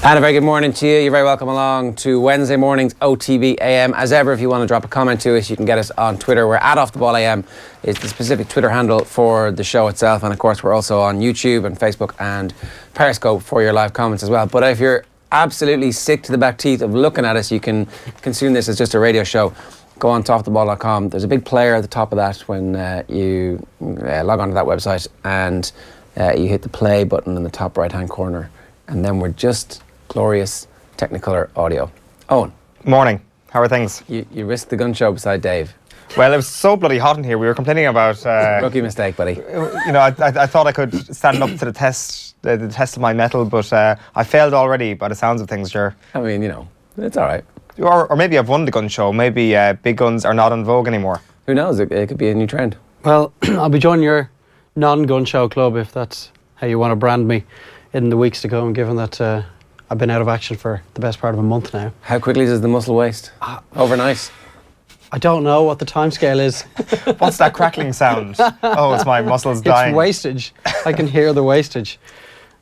And a very good morning to you. You're very welcome along to Wednesday morning's OTBAM. As ever, if you want to drop a comment to us, you can get us on Twitter. We're at OffTheBallAM is the specific Twitter handle for the show itself. And of course, we're also on YouTube and Facebook and Periscope for your live comments as well. But if you're absolutely sick to the back teeth of looking at us, you can consume this as just a radio show. Go on to offtheball.com. There's a big player at the top of that when you log onto that website and you hit the play button in the top right-hand corner. And then we're just glorious Technicolor audio. Owen. Morning. How are things? You risked the gun show beside Dave. Well, it was so bloody hot in here. We were complaining about... Rookie mistake, buddy. You know, I thought I could stand up to the test of my mettle, but I failed already by the sounds of things, Ger. I mean, you know, it's all right. Or maybe I've won the gun show. Maybe big guns are not in vogue anymore. Who knows? It could be a new trend. Well, I'll be joining your non-gun show club if that's how you want to brand me in the weeks to come, given that I've been out of action for the best part of a month now. How quickly does the muscle waste? Overnight? I don't know what the timescale is. What's that crackling sound? Oh, it's my muscles dying. It's wastage. I can hear the wastage.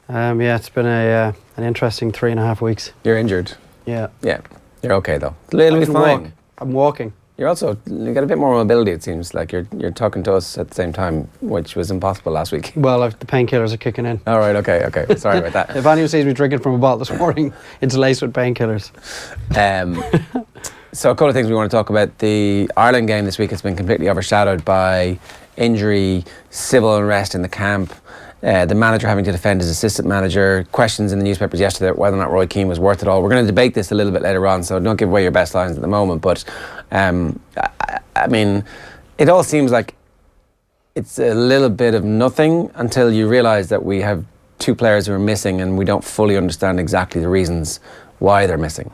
Yeah, it's been an interesting 3.5 weeks. You're injured? Yeah. Yeah. You're okay, though. It'll be fine. I'm walking. You got a bit more mobility, it seems. Like you're talking to us at the same time, which was impossible last week. Well, the painkillers are kicking in. All right, okay. Sorry about that. If anyone sees me drinking from a bottle this morning, it's laced with painkillers. So a couple of things we want to talk about. The Ireland game this week has been completely overshadowed by injury, civil unrest in the camp, the manager having to defend his assistant manager, questions in the newspapers yesterday whether or not Roy Keane was worth it all. We're going to debate this a little bit later on, so don't give away your best lines at the moment. But, I mean, it all seems like it's a little bit of nothing until you realise that we have two players who are missing and we don't fully understand exactly the reasons why they're missing.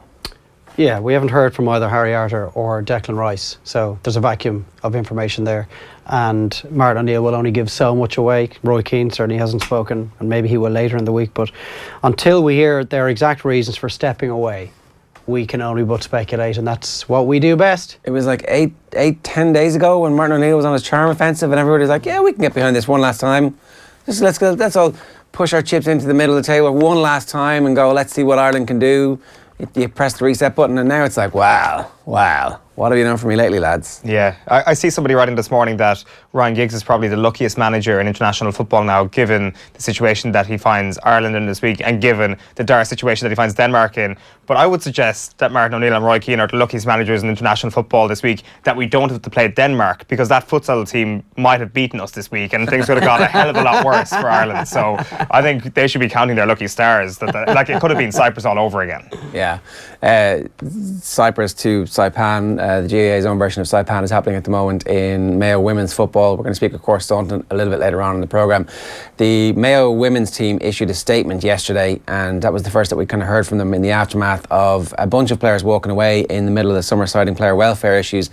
Yeah, we haven't heard from either Harry Arter or Declan Rice, so there's a vacuum of information there. And Martin O'Neill will only give so much away. Roy Keane certainly hasn't spoken, and maybe he will later in the week. But until we hear their exact reasons for stepping away, we can only but speculate, and that's what we do best. It was like 10 days ago when Martin O'Neill was on his charm offensive, and everybody was like, "Yeah, we can get behind this one last time. Let's go. Let's all push our chips into the middle of the table one last time and go. Let's see what Ireland can do." You press the reset button and now it's like, wow, what have you done for me lately, lads? Yeah, I see somebody writing this morning that Ryan Giggs is probably the luckiest manager in international football now, given the situation that he finds Ireland in this week and given the dire situation that he finds Denmark in. But I would suggest that Martin O'Neill and Roy Keane are the luckiest managers in international football this week, that we don't have to play Denmark, because that futsal team might have beaten us this week and things would have gone a hell of a lot worse for Ireland. So I think they should be counting their lucky stars. Like it could have been Cyprus all over again. Yeah. Cyprus to Saipan. The GAA's own version of Saipan is happening at the moment in Mayo women's football. We're going to speak with Cora Staunton a little bit later on in the programme. The Mayo women's team issued a statement yesterday, and that was the first that we kind of heard from them in the aftermath of a bunch of players walking away in the middle of the summer citing player welfare issues.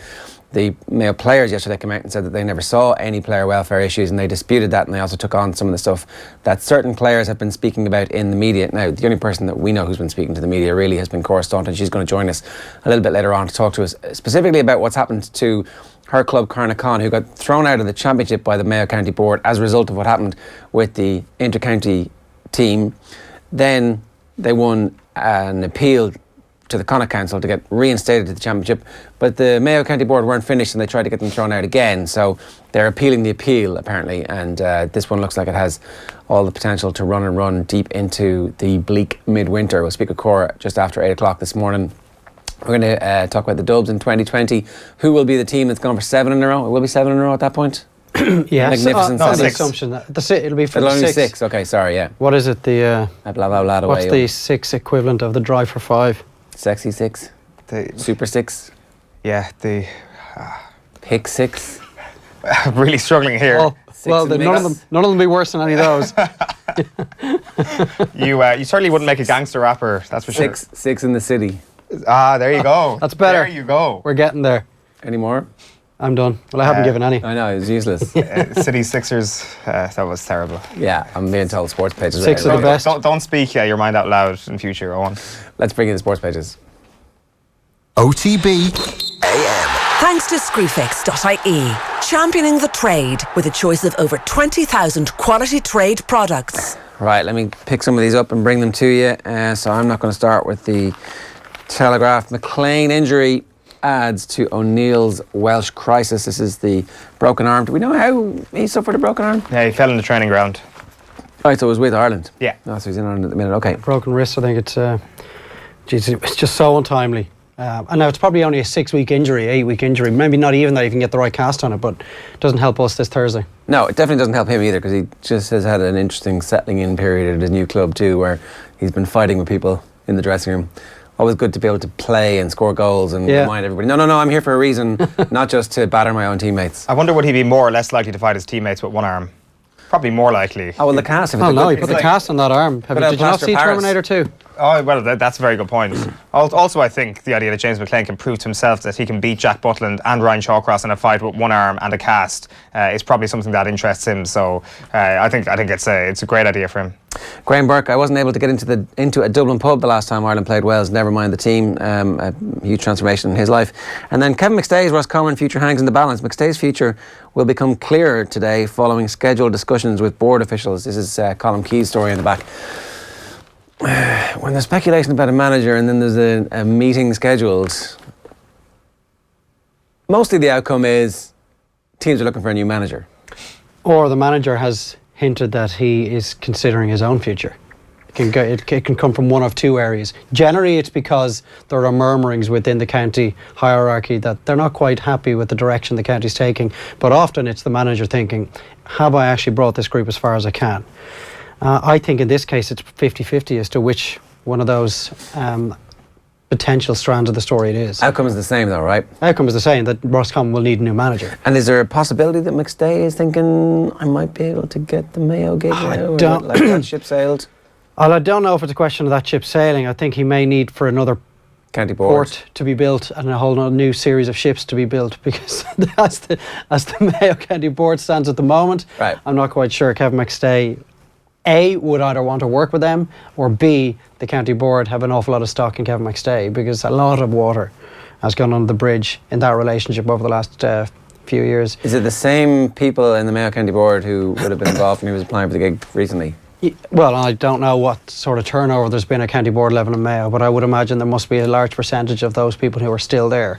The Mayo players yesterday came out and said that they never saw any player welfare issues, and they disputed that, and they also took on some of the stuff that certain players have been speaking about in the media. Now, the only person that we know who's been speaking to the media really has been Cora Staunton. She's going to join us a little bit later on to talk to us specifically about what's happened to her club Carnacon, who got thrown out of the championship by the Mayo County Board as a result of what happened with the inter-county team. Then they won an appeal to the Connacht Council to get reinstated to the championship, but the Mayo County Board weren't finished and they tried to get them thrown out again, so they're appealing the appeal apparently, and this one looks like it has all the potential to run deep into the bleak midwinter. We'll speak with Cora just after 8 o'clock this morning. We're going to talk about the Dubs in 2020. Who will be the team that's gone for 7 in a row? It will be 7 in a row at that point? Yeah, Magnificent. No, the assumption that it'll be for It'll the only 6. 6. Okay, sorry, yeah. What is it? The blah blah blah. what's the 6 equivalent of the drive for 5? Sexy 6. The Super 6. Yeah, the Pick 6. really struggling here. Well, none of them will be worse than any of those. You certainly wouldn't make a gangster rapper, that's for sure. 6 in the city. Ah, there you go. That's better. There you go. We're getting there. Any more? I'm done. Well, I haven't given any. I know, it was useless. City Sixers, that was terrible. Yeah, I'm being told sports pages. 6 are the best. Don't speak your mind out loud in future, Owen. Let's bring in the sports pages. OTB AM. Thanks to Screwfix.ie, championing the trade with a choice of over 20,000 quality trade products. Right, let me pick some of these up and bring them to you. So I'm not going to start with the Telegraph. McLean injury adds to O'Neill's Welsh crisis. This is the broken arm. Do we know how he suffered a broken arm? Yeah, he fell in the training ground. Right, so it was with Ireland. Yeah. Oh, so he's in Ireland at the minute. Okay. Broken wrist, I think it's just so untimely. And now it's probably only a 6-week injury, 8-week injury. Maybe not even that you can get the right cast on it, but it doesn't help us this Thursday. No, it definitely doesn't help him either, because he just has had an interesting settling in period at his new club too, where he's been fighting with people in the dressing room. Always good to be able to play and score goals and remind everybody, no, I'm here for a reason, not just to batter my own teammates. I wonder, would he be more or less likely to fight his teammates with one arm? Probably more likely. Oh, well, the cast. Oh, no, he put the cast on that arm. Did you not see Terminator 2? Oh, well, that's a very good point. Also, I think the idea that James McLean can prove to himself that he can beat Jack Butland and Ryan Shawcross in a fight with one arm and a cast is probably something that interests him. So I think it's a great idea for him. Graham Burke, I wasn't able to get into a Dublin pub the last time Ireland played Wales, never mind the team. A huge transformation in his life. And then Kevin McStay's Roscommon future hangs in the balance. McStay's future will become clearer today following scheduled discussions with board officials. This is Colin Key's story in the back. When there's speculation about a manager and then there's a meeting scheduled, mostly the outcome is teams are looking for a new manager. Or the manager has hinted that he is considering his own future. It can come from one of two areas. Generally, it's because there are murmurings within the county hierarchy that they're not quite happy with the direction the county's taking. But often it's the manager thinking, have I actually brought this group as far as I can? I think in this case it's 50-50 as to which one of those potential strands of the story it is. Outcome is the same though, right? Outcome is the same, that Roscommon will need a new manager. And is there a possibility that McStay is thinking, I might be able to get the Mayo gig now? Like that ship sailed? Well, I don't know if it's a question of that ship sailing. I think he may need for another county board port to be built and a whole new series of ships to be built, because as the Mayo County Board stands at the moment, right, I'm not quite sure Kevin McStay A, would either want to work with them, or B, the county board have an awful lot of stock in Kevin McStay, because a lot of water has gone under the bridge in that relationship over the last few years. Is it the same people in the Mayo County Board who would have been involved when he was applying for the gig recently? Well, I don't know what sort of turnover there's been at county board level in Mayo, but I would imagine there must be a large percentage of those people who are still there.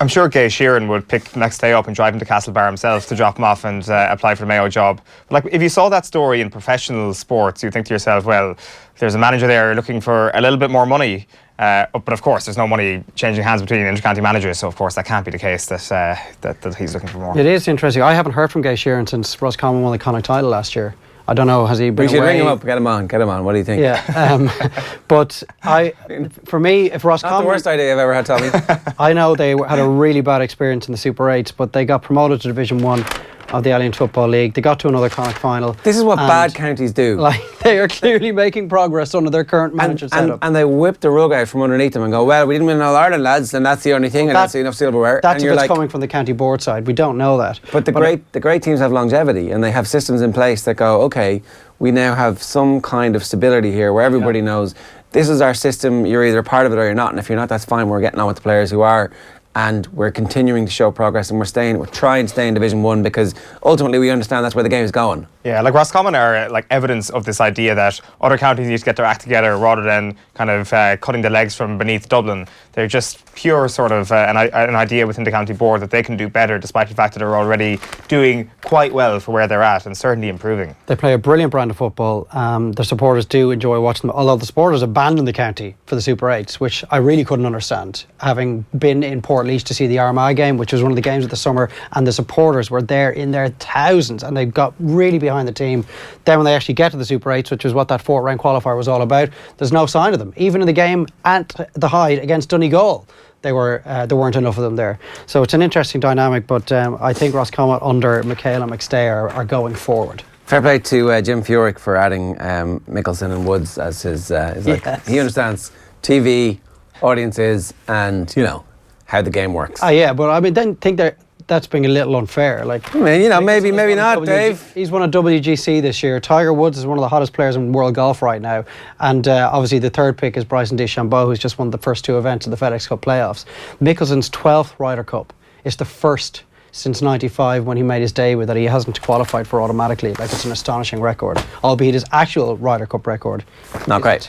I'm sure Ger Sheeran would pick McStay up and drive him to Castlebar himself to drop him off and apply for the Mayo job. But like, if you saw that story in professional sports, you think to yourself, well, there's a manager there looking for a little bit more money. But of course, there's no money changing hands between inter-county managers, so of course that can't be the case that he's looking for more. It is interesting. I haven't heard from Ger Sheeran since Roscommon won the Connacht title last year. I don't know, has he been away? We should ring him up, get him on. What do you think? Yeah, but for me, if Roscommon... Not the worst idea I've ever had, Tommy. I know they had a really bad experience in the Super 8s, but they got promoted to Division 1 of the Alliance Football League. They got to another Connacht final. This is what bad counties do. Like, they are clearly making progress under their current manager setup. And they whip the rug out from underneath them and go, well, we didn't win All Ireland, lads, and that's the only thing, and that's enough silverware. That's if it's coming from the county board side. We don't know that. But the great teams have longevity, and they have systems in place that go, okay, we now have some kind of stability here where everybody knows this is our system, you're either a part of it or you're not, and if you're not, that's fine, we're getting on with the players who are. And we're continuing to show progress, and we're trying to stay in Division 1 because ultimately we understand that's where the game is going. Yeah, like Roscommon are like evidence of this idea that other counties need to get their act together rather than kind of cutting the legs from beneath Dublin. They're just pure sort of an idea within the county board that they can do better, despite the fact that they're already doing quite well for where they're at and certainly improving. They play a brilliant brand of football. Their supporters do enjoy watching them, although the supporters abandoned the county for the Super 8s, which I really couldn't understand. Having been in Portlaoise to see the Armagh game, which was one of the games of the summer, and the supporters were there in their thousands, and they got really behind the team. Then when they actually get to the Super 8s, which is what that 4th round qualifier was all about, there's no sign of them. Even in the game at the Hyde against Donegal, there weren't enough of them there. So it's an interesting dynamic, but I think Roscommon under Michael and McStay are going forward. Fair play to Jim Furyk for adding Mickelson and Woods as his like, he understands TV, audiences, and how the game works. Yeah, but I mean, then think that's being a little unfair. Like, I mean, maybe not, Dave. He's won a WGC this year. Tiger Woods is one of the hottest players in world golf right now, and obviously the third pick is Bryson DeChambeau, who's just won the first 2 events of the FedEx Cup playoffs. Mickelson's 12th Ryder Cup. It's the first since 95 when he made his debut that he hasn't qualified for automatically. Like, it's an astonishing record, albeit his actual Ryder Cup record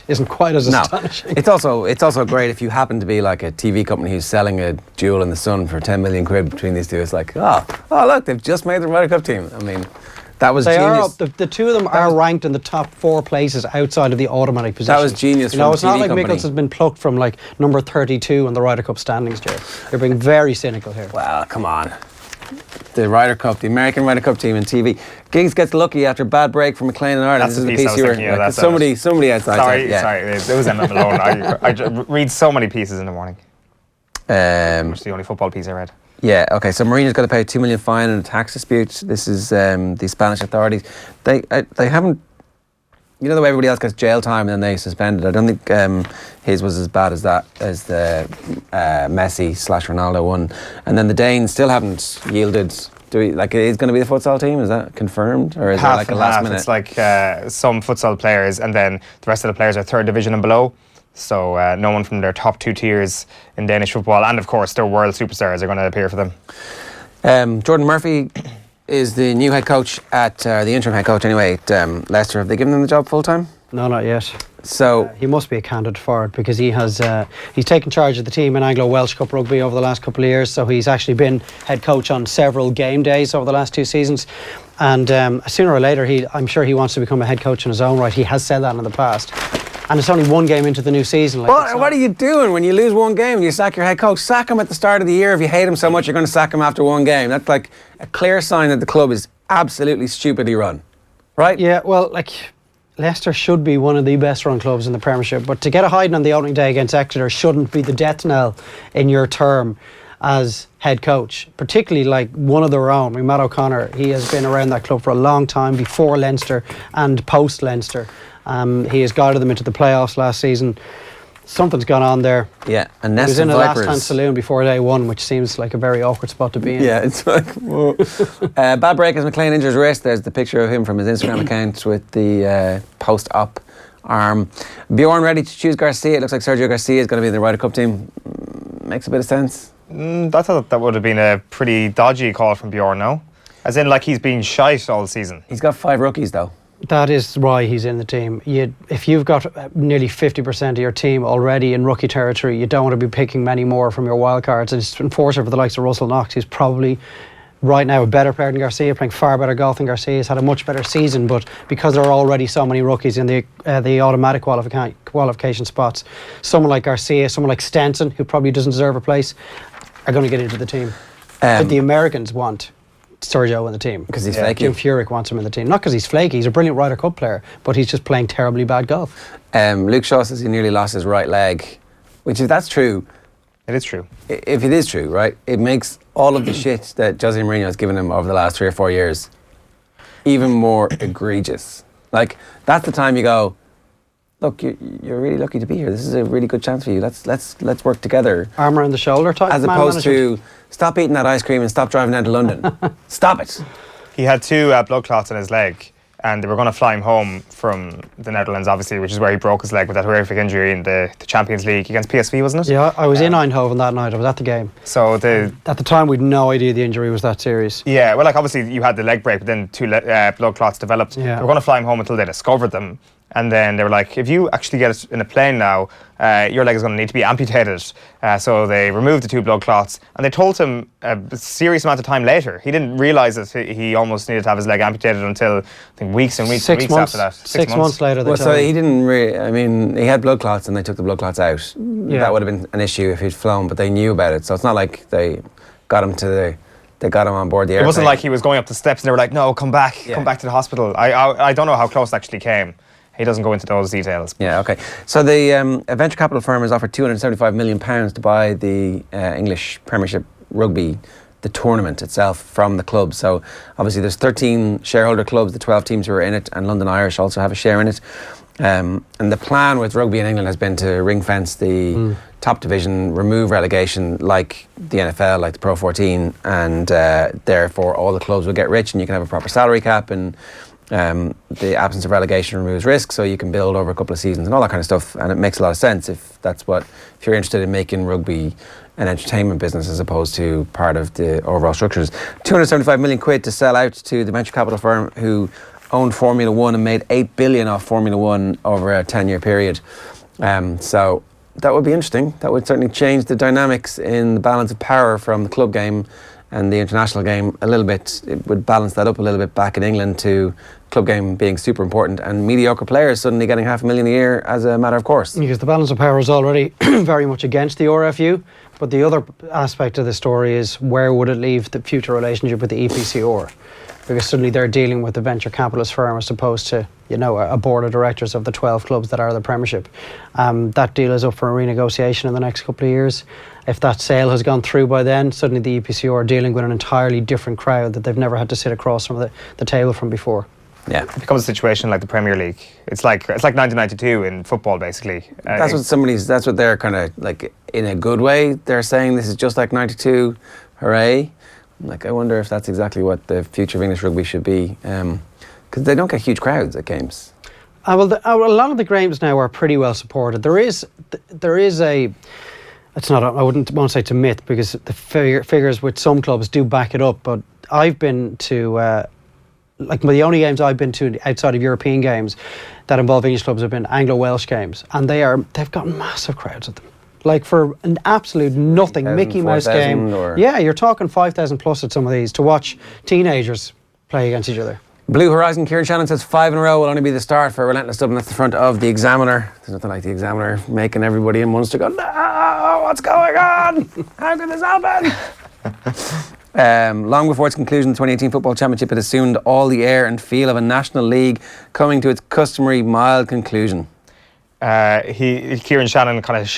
isn't quite as astonishing. It's also great if you happen to be like a TV company who's selling a Jewel in the Sun for 10 million quid between these two. It's like, oh look, they've just made the Ryder Cup team. I mean, that was genius. The two of them are ranked in the top 4 places outside of the automatic position. That was genius. It's not like Mickels has been plucked from like number 32 on the Ryder Cup standings, Ger. You're being very cynical here. Well, come on. The Ryder Cup, the American Ryder Cup team in TV. Giggs gets lucky after a bad break from McLean in Ireland. That's the piece I was thinking of. Somebody outside. Sorry, it was Emma Malone. I read so many pieces in the morning. It's the only football piece I read. Yeah, okay, so Mourinho's got to pay a $2 million fine in a tax dispute. This is the Spanish authorities. They haven't, you know the way everybody else gets jail time and then they suspend it. I don't think his was as bad as that, as the Messi/Ronaldo one. And then the Danes still haven't yielded. It is going to be the futsal team? Is that confirmed? Or is it like a last minute? It's like some futsal players and then the rest of the players are third division and below. So no one from their top 2 tiers in Danish football, and of course their world superstars are going to appear for them. Jordan Murphy is the new head coach the interim head coach anyway at Leicester. Have they given him the job full time? No, not yet. So he must be a candidate for it because he's taken charge of the team in Anglo-Welsh Cup Rugby over the last couple of years. So he's actually been head coach on several game days over the last 2 seasons. And sooner or later, I'm sure he wants to become a head coach in his own right. He has said that in the past. And it's only 1 game into the new season. What are you doing when you lose 1 game and you sack your head coach? Sack him at the start of the year. If you hate him so much, you're going to sack him after 1 game. That's like a clear sign that the club is absolutely stupidly run, right? Yeah, well, Leicester should be one of the best run clubs in the Premiership, but to get a hiding on the opening day against Exeter shouldn't be the death knell in your term as head coach, particularly like one of their own. Matt O'Connor, he has been around that club for a long time, before Leinster and post Leinster. He has guided them into the playoffs last season. Something's gone on there. Yeah, and he was in a Vipers. last chance saloon before day 1, which seems like a very awkward spot to be in. Yeah, it's like, whoa. Bad break as McLean injures wrist. There's the picture of him from his Instagram account with the post-op arm. Bjorn ready to choose Garcia. It looks like Sergio Garcia is going to be in the Ryder Cup team. Makes a bit of sense. I thought that would have been a pretty dodgy call from Bjorn, no? As in, like, he's been shite all season. He's got 5 rookies, though. That is why he's in the team. If you've got nearly 50% of your team already in rookie territory, you don't want to be picking many more from your wild cards. It's unfortunate for the likes of Russell Knox, who's probably right now a better player than Garcia, playing far better golf than Garcia. He's had a much better season, but because there are already so many rookies in the automatic qualification spots, someone like Garcia, someone like Stenson, who probably doesn't deserve a place, are going to get into the team. But the Americans want Sergio in the team. Because he's flaky. Jim Furyk wants him in the team. Not because he's flaky, he's a brilliant Ryder Cup player, but he's just playing terribly bad golf. Luke Shaw says he nearly lost his right leg, which if that's true... It is true. If it is true, right, it makes all of the shit that Jose Mourinho has given him over the last 3 or 4 years even more egregious. Like, that's the time you go, look, you're really lucky to be here. This is a really good chance for you. Let's work together. Arm around the shoulder type. As opposed to stop eating that ice cream and stop driving down to London. Stop it. He had 2 blood clots in his leg, and they were going to fly him home from the Netherlands, obviously, which is where he broke his leg with that horrific injury in the Champions League against PSV, wasn't it? Yeah, I was in Eindhoven that night. I was at the game. So at the time, we'd no idea the injury was that serious. Yeah, well, like, obviously you had the leg break, but then 2 blood clots developed. Yeah. They were going to fly him home until they discovered them. And then they were like, if you actually get it in a plane now, your leg is going to need to be amputated. So they removed the 2 blood clots. And they told him a serious amount of time later. He didn't realise that he almost needed to have his leg amputated until, I think, weeks and weeks and weeks after that. 6 months later. Well, so he didn't really... I mean, he had blood clots and they took the blood clots out. Yeah. That would have been an issue if he'd flown, but they knew about it. So it's not like they got him They got him on board the airplane. It wasn't like he was going up the steps and they were like, no, come back to the hospital. I don't know how close it actually came. He doesn't go into those details. Yeah, okay. So the venture capital firm has offered £275 million to buy the English Premiership Rugby, the tournament itself, from the club. So obviously there's 13 shareholder clubs, the 12 teams who are in it, and London Irish also have a share in it. And the plan with rugby in England has been to ring fence the top division, remove relegation like the NFL, like the Pro 14, and therefore all the clubs will get rich and you can have a proper salary cap and The absence of relegation removes risk, so you can build over a couple of seasons and all that kind of stuff. And it makes a lot of sense if you're interested in making rugby an entertainment business as opposed to part of the overall structures. 275 million quid to sell out to the venture capital firm who owned Formula One and made 8 billion off Formula One over a 10-year period. So that would be interesting. That would certainly change the dynamics in the balance of power from the club game and the international game a little bit. It would balance that up a little bit back in England to club game being super important and mediocre players suddenly getting $500,000 a year as a matter of course. Because the balance of power is already very much against the RFU. But the other aspect of the story is where would it leave the future relationship with the EPCR? Because suddenly they're dealing with the venture capitalist firm as opposed to, a board of directors of the 12 clubs that are the Premiership. That deal is up for a renegotiation in the next couple of years. If that sale has gone through by then, suddenly the EPCR are dealing with an entirely different crowd that they've never had to sit across from the table from before. Yeah, it becomes a situation like the Premier League. It's like 1992 in football, basically. That's what they're kind of like, in a good way. They're saying this is just like '92, hooray! Like, I wonder if that's exactly what the future of English rugby should be, because they don't get huge crowds at games. A lot of the games now are pretty well supported. There is a. It's not. I won't say it's a myth because the figures with some clubs do back it up. But I've been to. The only games I've been to outside of European games that involve English clubs have been Anglo-Welsh games, and they've got massive crowds at them. Like for an absolute nothing Mickey Mouse game. Yeah, you're talking 5,000 plus at some of these to watch teenagers play against each other. Blue Horizon, Kieran Shannon says 5 in a row will only be the start for Relentless Dublin. That's the front of the Examiner. There's nothing like the Examiner making everybody in Munster go, no, what's going on? How could this happen? Long before its conclusion, the 2018 Football Championship had assumed all the air and feel of a national league, coming to its customary mild conclusion. Kieran Shannon kind of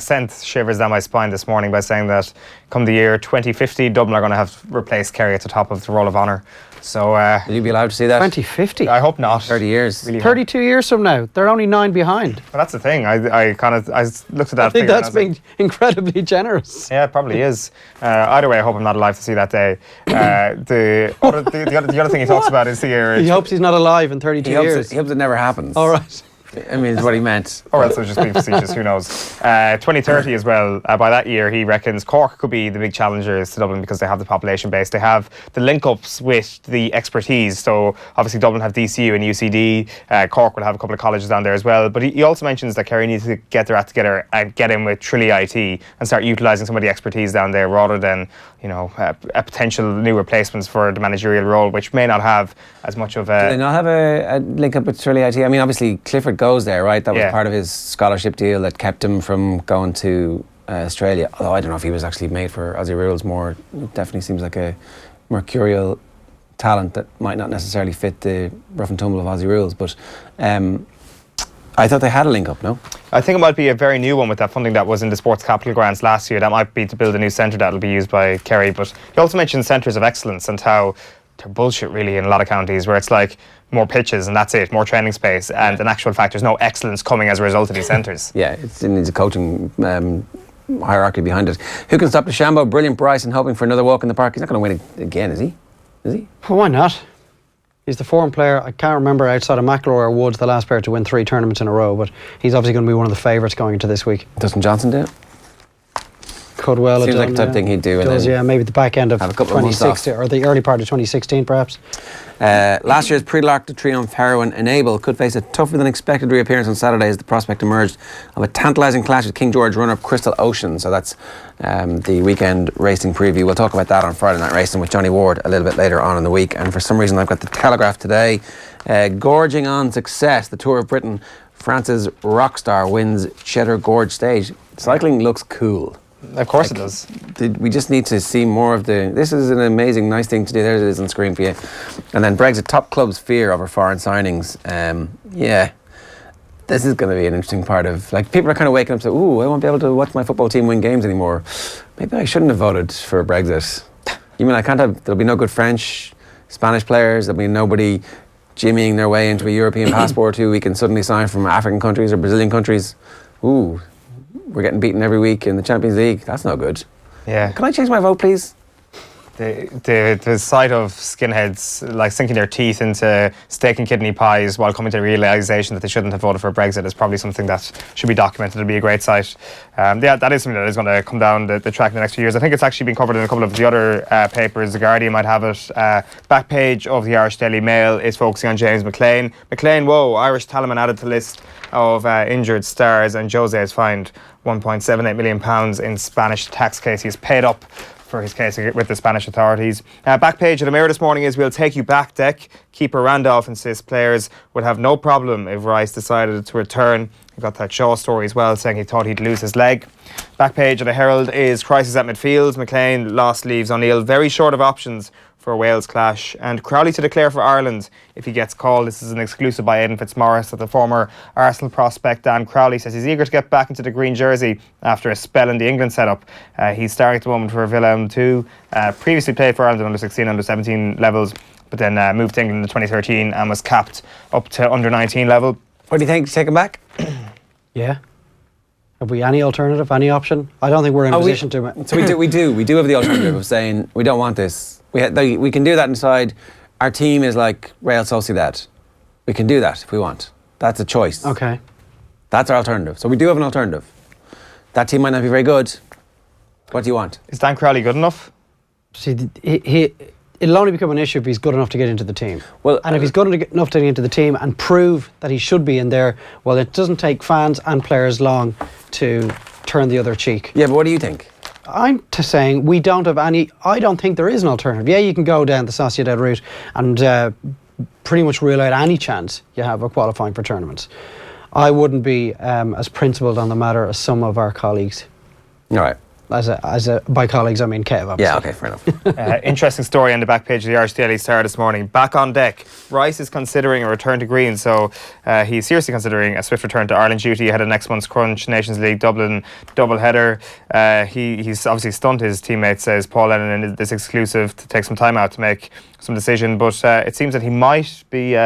sent shivers down my spine this morning by saying that come the year 2050, Dublin are going to have replaced Kerry at the top of the Roll of Honour. So, will you be allowed to see that? 2050? I hope not. 30 years. Really 32 years from now. They're only 9 behind. Well, that's the thing. I looked at that. I think that's being incredibly generous. Yeah, it probably is. Either way, I hope I'm not alive to see that day. The other thing he talks about is the year. He hopes he's not alive in 32 years. He hopes it never happens. All right. I mean, it's what he meant. Or else it was just being facetious, who knows. 2030 as well, by that year he reckons Cork could be the big challengers to Dublin because they have the population base. They have the link-ups with the expertise. So obviously Dublin have DCU and UCD. Cork will have a couple of colleges down there as well. But he also mentions that Kerry needs to get their act together and get in with Trilly IT and start utilising some of the expertise down there rather than, a potential new replacements for the managerial role, which may not have as much of a... Do they not have a link-up with Trilly IT? I mean, obviously Clifford goes there, right? That was part of his scholarship deal that kept him from going to Australia. Although I don't know if he was actually made for Aussie rules more. It definitely seems like a mercurial talent that might not necessarily fit the rough and tumble of Aussie rules. But I thought they had a link up, no? I think it might be a very new one with that funding that was in the sports capital grants last year. That might be to build a new centre that will be used by Kerry. But he also mentioned centres of excellence and how they're bullshit really in a lot of counties where it's like more pitches and that's it, more training space, and in actual fact there's no excellence coming as a result of these centres. Yeah, it needs a coaching hierarchy behind it. Who can stop the Shambo? Brilliant Bryson hoping for another walk in the park. He's not going to win it again, is he? Is he? Well, why not? He's the form player. I can't remember outside of McIlroy or Woods the last player to win 3 tournaments in a row, but he's obviously going to be one of the favourites going into this week. Doesn't Johnson do it? Could well Seems like the type of thing he'd do. Does, yeah, maybe the back end of 2016 or the early part of 2016 perhaps. Last year's Pre-Lark to Triumph heroine Enable could face a tougher than expected reappearance on Saturday as the prospect emerged of a tantalising clash with King George runner-up Crystal Ocean. So that's the weekend racing preview. We'll talk about that on Friday Night Racing with Johnny Ward a little bit later on in the week. And for some reason I've got the Telegraph today. Gorging on success, the Tour of Britain, France's rock star wins Cheddar Gorge stage. Cycling looks cool. Of course it does. We just need to see more of the... This is an amazing, nice thing to do. There it is on screen for you. And then Brexit, top clubs fear over foreign signings. Yeah, this is going to be an interesting part of... Like, people are kind of waking up to, ooh, I won't be able to watch my football team win games anymore. Maybe I shouldn't have voted for Brexit. You mean I can't have... There'll be no good French, Spanish players. There'll be nobody jimmying their way into a European passport who we can suddenly sign from African countries or Brazilian countries. Ooh, we're getting beaten every week in the Champions League. That's no good. Yeah. Can I change my vote, please? The sight of skinheads like sinking their teeth into steak and kidney pies while coming to the realisation that they shouldn't have voted for Brexit is probably something that should be documented. It'll be a great sight. That is something that is going to come down the track in the next few years. I think it's actually been covered in a couple of the other papers. The Guardian might have it. Back page of the Irish Daily Mail is focusing on James McLean. McLean, whoa, Irish talent added to list of injured stars, and Jose has fined £1.78 million in Spanish tax case. He's paid up for his case with the Spanish authorities. Back page of the Mirror this morning is "We'll take you back, Dec." Keeper Randolph insists players would have no problem if Rice decided to return. He got that Shaw story as well, saying he thought he'd lose his leg. Back page of the Herald is crisis at midfield. McLean lost leaves O'Neill very short of options for a Wales clash, and Crowley to declare for Ireland if he gets called. This is an exclusive by Aidan Fitzmaurice, that the former Arsenal prospect Dan Crowley says he's eager to get back into the green jersey after a spell in the England setup. He's starting at the moment for Villa M2, previously played for Ireland at under 16, under 17 levels, but then moved to England in 2013 and was capped up to under 19 level. What do you think? Take him back? Yeah. Have we any alternative, any option? I don't think we're in a position to. So we do have the alternative of saying we don't want this. We can do that inside. Our team is like Real Sociedad. We can do that if we want. That's a choice. Okay. That's our alternative. So we do have an alternative. That team might not be very good. What do you want? Is Dan Crowley good enough? See, it'll only become an issue if he's good enough to get into the team. Well, and if he's good enough to get into the team and prove that he should be in there, well, it doesn't take fans and players long to turn the other cheek. Yeah, but what do you think? I'm saying we don't have any. I don't think there is an alternative. Yeah, you can go down the Sociedad route and pretty much rule out any chance you have of qualifying for tournaments. I wouldn't be as principled on the matter as some of our colleagues. All right. By colleagues, I mean Kev, obviously. Yeah, okay, fair enough. Interesting story on the back page of the Irish Daily Star this morning. Back on deck, Rice is considering a return to green, so he's seriously considering a swift return to Ireland duty ahead of next month's Crunch Nations League Dublin doubleheader. He's obviously stunned his teammates, says Paul Lennon in this exclusive, to take some time out to make some decision, but it seems that he might be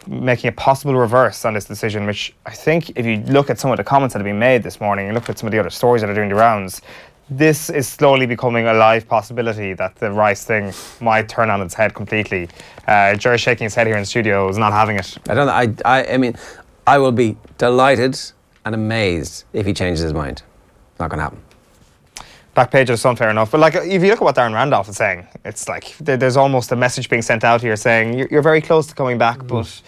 making a possible reverse on this decision, which I think if you look at some of the comments that have been made this morning and look at some of the other stories that are doing the rounds, this is slowly becoming a live possibility that the Rice thing might turn on its head completely. Ger shaking his head here in the studio is not having it. I mean, I will be delighted and amazed if he changes his mind. It's not going to happen. Back page of the Sun, fair enough. But like, if you look at what Darren Randolph is saying, it's like there's almost a message being sent out here saying you're very close to coming back, but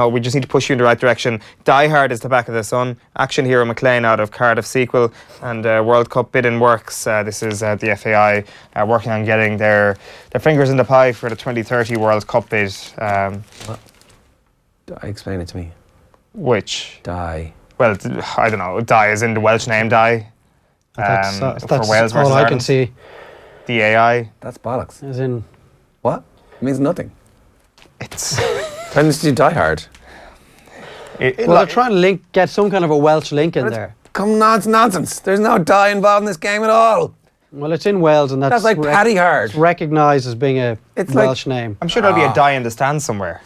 we just need to push you in the right direction. Die Hard is the back of the Sun. Action hero McLean out of Cardiff sequel, and World Cup bid in works. This is the FAI working on getting their fingers in the pie for the 2030 World Cup bid. Explain it to me. Which? Die. Well, I don't know. Die is in the Welsh name Die. That's for Wales all versus I Ireland. can see. The AI. That's bollocks. As in, What? It means nothing. It's When did you Die Hard? they're trying to get some kind of a Welsh link in there. Come nonsense. There's no die involved in this game at all. Well, it's in Wales, and that's like Paddy Hard. It's recognised as being a It's Welsh name. I'm sure there'll be a die in the stand somewhere.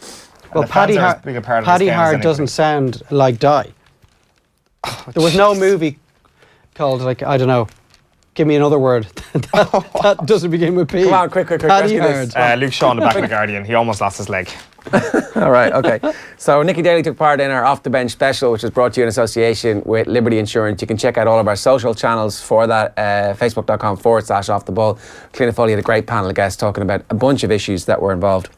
Well, Paddy Hard doesn't sound like die. There was no movie called, like, I don't know, give me another word that doesn't begin with P. Come on, quick. Paddy rescue this. Hard. Luke Shaw in the back of the Guardian. He almost lost his leg. All right, okay. So Nicky Daly took part in our Off the Bench special, which was brought to you in association with Liberty Insurance. You can check out all of our social channels for that, facebook.com/Off the Ball. Cliona Foley had a great panel of guests talking about a bunch of issues that were involved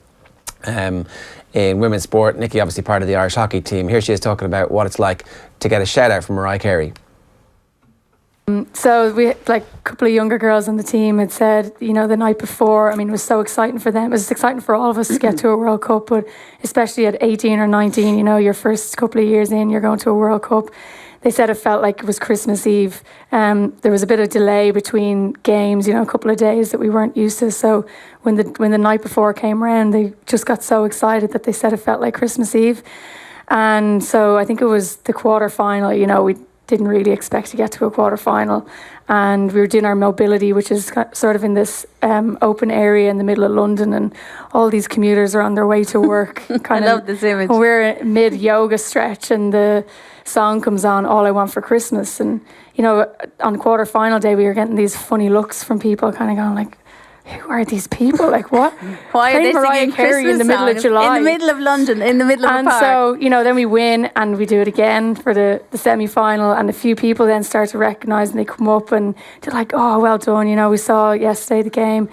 in women's sport. Nicky, obviously part of the Irish hockey team. Here she is talking about what it's like to get a shout out from Mariah Carey. So we had, like, a couple of younger girls on the team had said, the night before, it was so exciting for them. It was exciting for all of us to get to a World Cup, but especially at 18 or 19, your first couple of years in, you're going to a World Cup. They said it felt like it was Christmas Eve. There was a bit of delay between games, a couple of days that we weren't used to. So when the night before came around, they just got so excited that they said it felt like Christmas Eve. And so I think it was the quarterfinal, we didn't really expect to get to a quarterfinal, and we were doing our mobility, which is sort of in this open area in the middle of London, and all these commuters are on their way to work. I love this image. We're mid yoga stretch, and the song comes on, "All I Want for Christmas," and on quarterfinal day we were getting these funny looks from people, kind of going like, who are these people? Like, what? Why are they Mariah singing Carey Christmas in the middle of songs July? in the middle of London, in the middle of And a park? so, you know, then we win and we do it again for the semi-final, and a few people then start to recognise, and they come up and they're like, oh, well done, you know, we saw yesterday the game.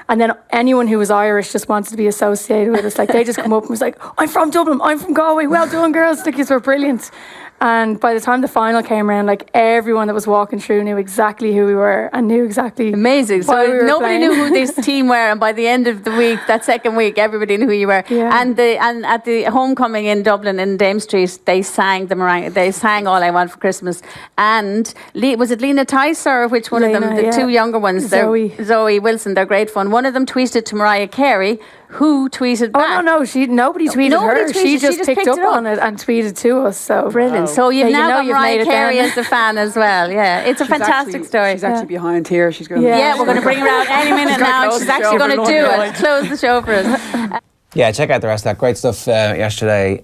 And then anyone who was Irish just wanted to be associated with us. Like, they just come up and was like, I'm from Dublin, I'm from Galway, well done, girls, the kids were brilliant. And by the time the final came around, like, everyone that was walking through knew exactly who we were and knew exactly Amazing. So why we were nobody playing. knew who this team were, and by the end of the week, that second week, everybody knew who you were. Yeah. And at the homecoming in Dublin in Dame Street, they sang they sang All I Want for Christmas. And was it Lena Tyser or which one of them? Lena, The yeah. two younger ones. Zoe Wilson. They're great fun. One of them tweeted to Mariah Carey, who tweeted back. Oh, no, nobody tweeted Nobody her. tweeted, She just picked up it up on it and tweeted to us. So brilliant. So you've now got you've Mariah made it Carey then. as the fan as well. Yeah, it's a fantastic story. She's actually behind here. She's going. Yeah, we're going to bring her out any minute now, and she's actually going to do it. Close the show for us. Yeah, check out the rest of that. Great stuff yesterday.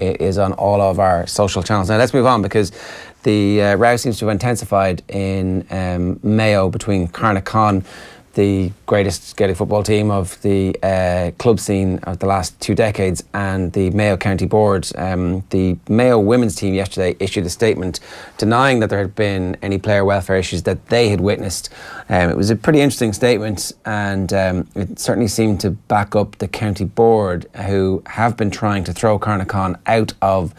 It is on all of our social channels. Now let's move on, because the row seems to have intensified in Mayo between Carnacon, the greatest Gaelic football team of the club scene of the last 2 decades, and the Mayo County Board. The Mayo women's team yesterday issued a statement denying that there had been any player welfare issues that they had witnessed. It was a pretty interesting statement, and it certainly seemed to back up the County Board, who have been trying to throw Carnacon out of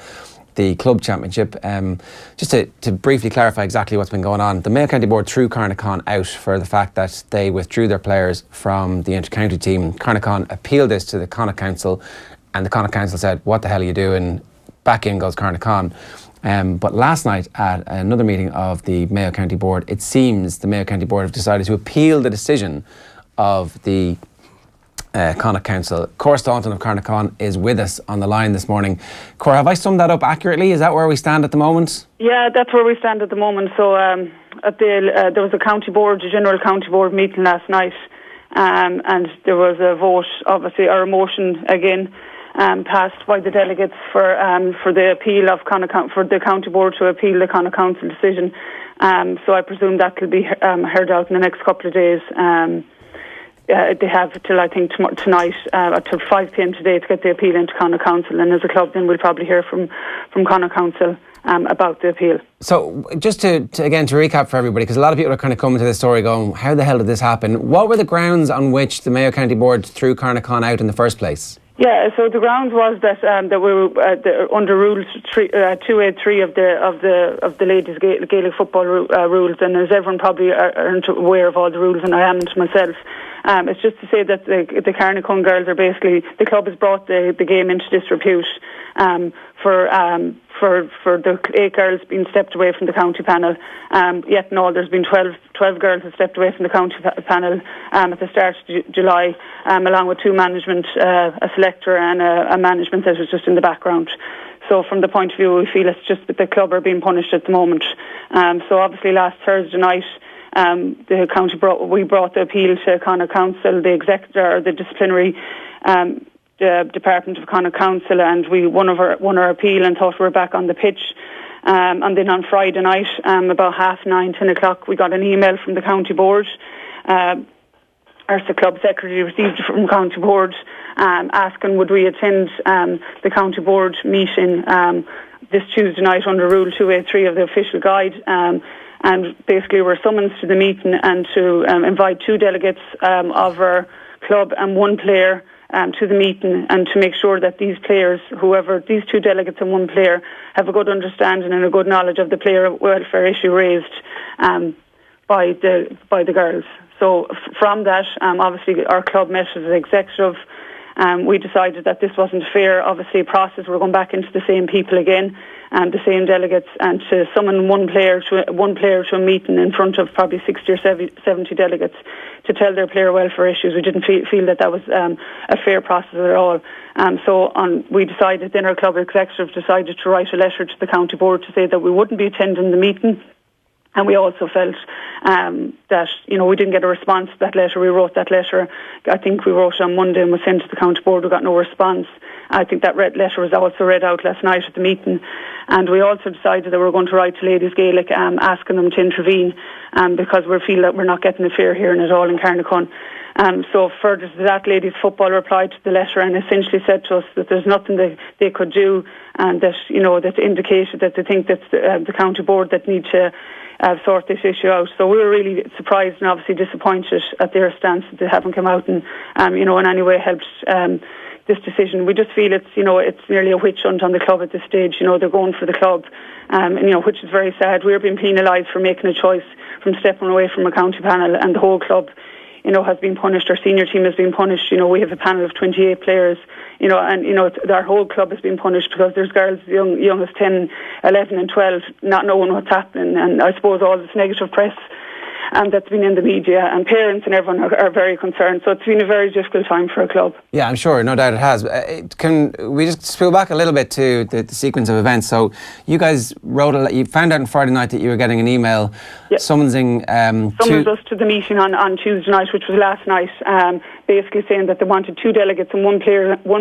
the club championship. Just to briefly clarify exactly what's been going on, the Mayo County Board threw Carnacon out for the fact that they withdrew their players from the inter-county team. Carnacon appealed this to the Connacht Council, and the Connacht Council said, what the hell are you doing? Back in goes Carnacon. But last night at another meeting of the Mayo County Board, it seems the Mayo County Board have decided to appeal the decision of the Connacht Council. Cora Staunton of Carnacon is with us on the line this morning. Cora, have I summed that up accurately? Is that where we stand at the moment? Yeah, that's where we stand at the moment. So there was a general county board meeting last night, and there was a vote, obviously, or a motion again passed by the delegates for the appeal of Carnacon, for the county board to appeal the Connacht Council decision. So I presume that will be heard out in the next couple of days. They have till, I think, tonight, till 5 p.m. today to get the appeal into Connacht Council, and as a club then we'll probably hear from Connacht Council about the appeal. So just to recap for everybody, because a lot of people are kind of coming to this story going, how the hell did this happen? What were the grounds on which the Mayo County Board threw Carnacon out in the first place? Yeah, so the grounds was that we were under Rules 283 of the ladies Gaelic football rules, and as everyone probably aren't aware of all the rules, and I amn't myself. It's just to say that the Carnacon girls are basically, the club has brought the game into disrepute for the 8 girls being stepped away from the county panel. Yet in all, there's been 12 girls who stepped away from the county panel at the start of July, along with 2 management, a selector and a management that was just in the background. So from the point of view, we feel it's just that the club are being punished at the moment. So obviously last Thursday night, the county brought the appeal to Connacht Council, the executor, the disciplinary department of Connacht Council, and we won our appeal and thought we were back on the pitch. And then on Friday night, about 9:30, 10 o'clock, we got an email from the county board. Our club secretary received it from county board, asking would we attend the county board meeting this Tuesday night under Rule 283 of the official guide. And basically we're summoned to the meeting and to invite 2 delegates of our club and 1 player to the meeting, and to make sure that these players, these 2 delegates and 1 player, have a good understanding and a good knowledge of the player welfare issue raised by the girls. So from that, obviously our club met as an executive. We decided that this wasn't a fair, obviously, process. We're going back into the same people again, and the same delegates, and to summon one player to a meeting in front of probably 60 or 70 delegates to tell their player welfare issues. We didn't feel that was a fair process at all. We decided, then our club executive decided to write a letter to the county board to say that we wouldn't be attending the meeting. And we also felt that, we didn't get a response to that letter. We wrote that letter, I think we wrote it on Monday and was sent to the county board. We got no response. I think that letter was also read out last night at the meeting. And we also decided that we were going to write to Ladies Gaelic asking them to intervene because we feel that we're not getting a fair hearing at all in Carnacon. So further to that, Ladies Football replied to the letter and essentially said to us that there's nothing that they could do, and that that indicated that they think that the county board that need to sort this issue out. So we were really surprised and obviously disappointed at their stance that they haven't come out and in any way helped this decision. We just feel it's nearly a witch hunt on the club at this stage. They're going for the club, which is very sad. We're being penalised for making a choice, from stepping away from a county panel, and the whole club has been punished. Our senior team has been punished. We have a panel of 28 players, and our whole club has been punished because there's girls young as 10, 11 and 12 not knowing what's happening, and I suppose all this negative press that's been in the media, and parents and everyone are very concerned. So it's been a very difficult time for a club. Yeah, I'm sure, no doubt it has. Can we just spool back a little bit to the sequence of events? So you guys you found out on Friday night that you were getting an email summoning us to the meeting on Tuesday night, which was last night, basically saying that they wanted 2 delegates and one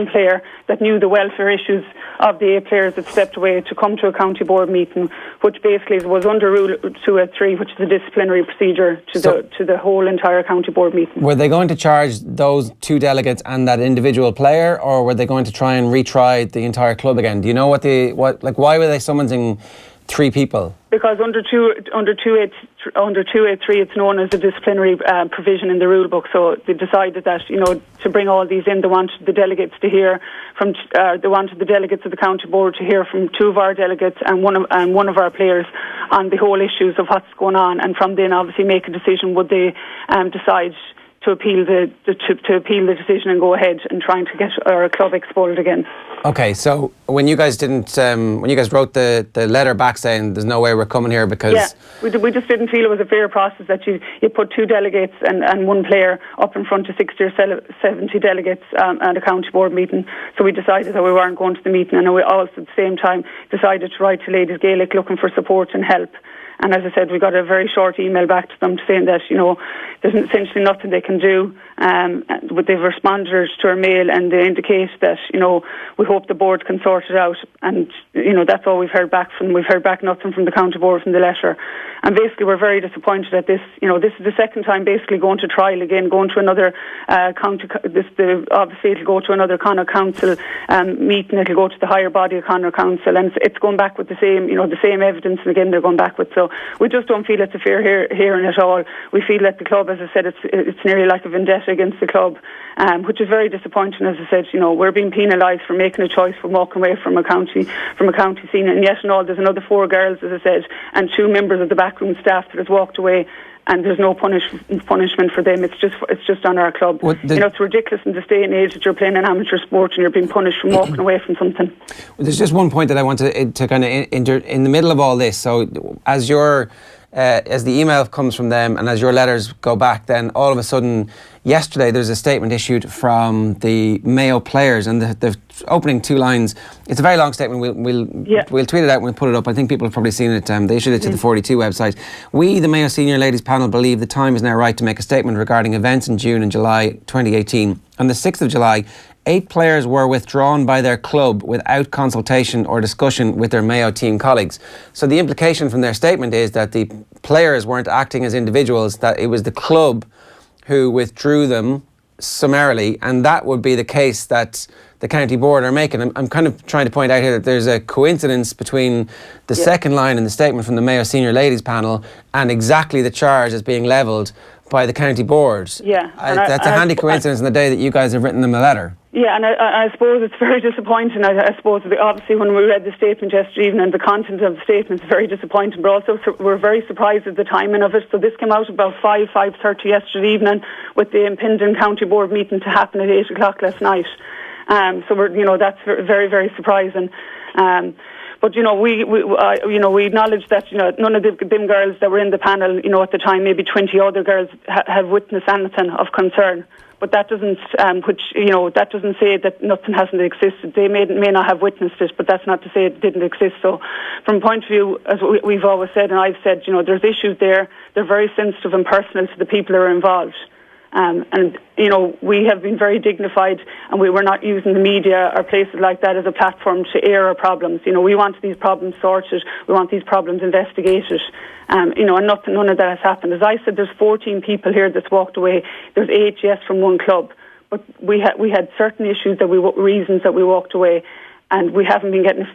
player that knew the welfare issues of the 8 players that stepped away to come to a county board meeting, which basically was under Rule 283, which is a disciplinary procedure to the whole entire county board meeting. Were they going to charge those 2 delegates and that individual player, or were they going to try and retry the entire club again? Do you know why were they summoning 3 people? Because under 283, it's known as a disciplinary provision in the rule book. So they decided that to bring all these in, they wanted the delegates to hear from. They wanted the delegates of the county board to hear from 2 of our delegates and one of our players on the whole issues of what's going on, and from then obviously make a decision. Would they decide to appeal the decision and go ahead and trying to get our club expelled again? Okay, so when you guys wrote the letter back saying there's no way we're coming here because we just didn't feel it was a fair process that you put 2 delegates and 1 player up in front of 60 or 70 delegates at a county board meeting. So we decided that we weren't going to the meeting, and we also at the same time decided to write to Ladies Gaelic looking for support and help. And as I said, we got a very short email back to them saying that, there's essentially nothing they can do. But they've responded to our mail, and they indicate that, we hope the board can sort it out. And, that's all we've heard back from. We've heard back nothing from the county board from the letter. And basically we're very disappointed at this. This is the second time basically going to trial again, going to another obviously it'll go to another Connacht Council meeting, it'll go to the higher body of Connacht Council, and it's going back with the same evidence, and again they're going back with. So we just don't feel it's a fair hearing at all. We feel that the club, as I said, it's nearly like a vendetta against the club, which is very disappointing. As I said, we're being penalised for making a choice, for walking away from a county scene, and yet and all there's another 4 girls, as I said, and 2 members of the backroom staff that has walked away, and there's no punishment for them. It's just on our club. It's ridiculous in this day and age that you're playing an amateur sport and you're being punished from walking away from something. Well, there's just one point that I want to kind of in the middle of all this. So as the email comes from them and as your letters go back, then all of a sudden yesterday there's a statement issued from the Mayo players, and the opening 2 lines, it's a very long statement. We'll tweet it out and we'll put it up. I think people have probably seen it. They issued it to the 42 website. We, the Mayo Senior Ladies panel, believe the time is now right to make a statement regarding events in June and July 2018. On the 6th of July, 8 players were withdrawn by their club without consultation or discussion with their Mayo team colleagues. So the implication from their statement is that the players weren't acting as individuals, that it was the club who withdrew them summarily, and that would be the case that the county board are making. I'm kind of trying to point out here that there's a coincidence between the second line in the statement from the Mayo Senior Ladies panel and exactly the charge as being levelled by the county board. That's a handy coincidence in the day that you guys have written them a letter. Yeah, and I suppose it's very disappointing. I suppose obviously when we read the statement yesterday evening, the content of the statement is very disappointing, but also we're very surprised at the timing of it. So this came out about 5:30 yesterday evening, with the impending county board meeting to happen at 8 o'clock last night. So we're, that's very, very surprising. But we acknowledge that none of them girls that were in the panel, at the time, maybe 20 other girls have witnessed anything of concern. But that doesn't, that doesn't say that nothing hasn't existed. They may not have witnessed it, but that's not to say it didn't exist. So, from a point of view, as we've always said, and I've said, there's issues there. They're very sensitive and personal to the people that are involved. And, you know, we have been very dignified, and we were not using the media or places like that as a platform to air our problems. You know, we want these problems sorted. We want these problems investigated. You know, and none of that has happened. As I said, there's 14 people here that's walked away. There's 8 yes from one club. But we had certain issues reasons that we walked away, and we haven't been getting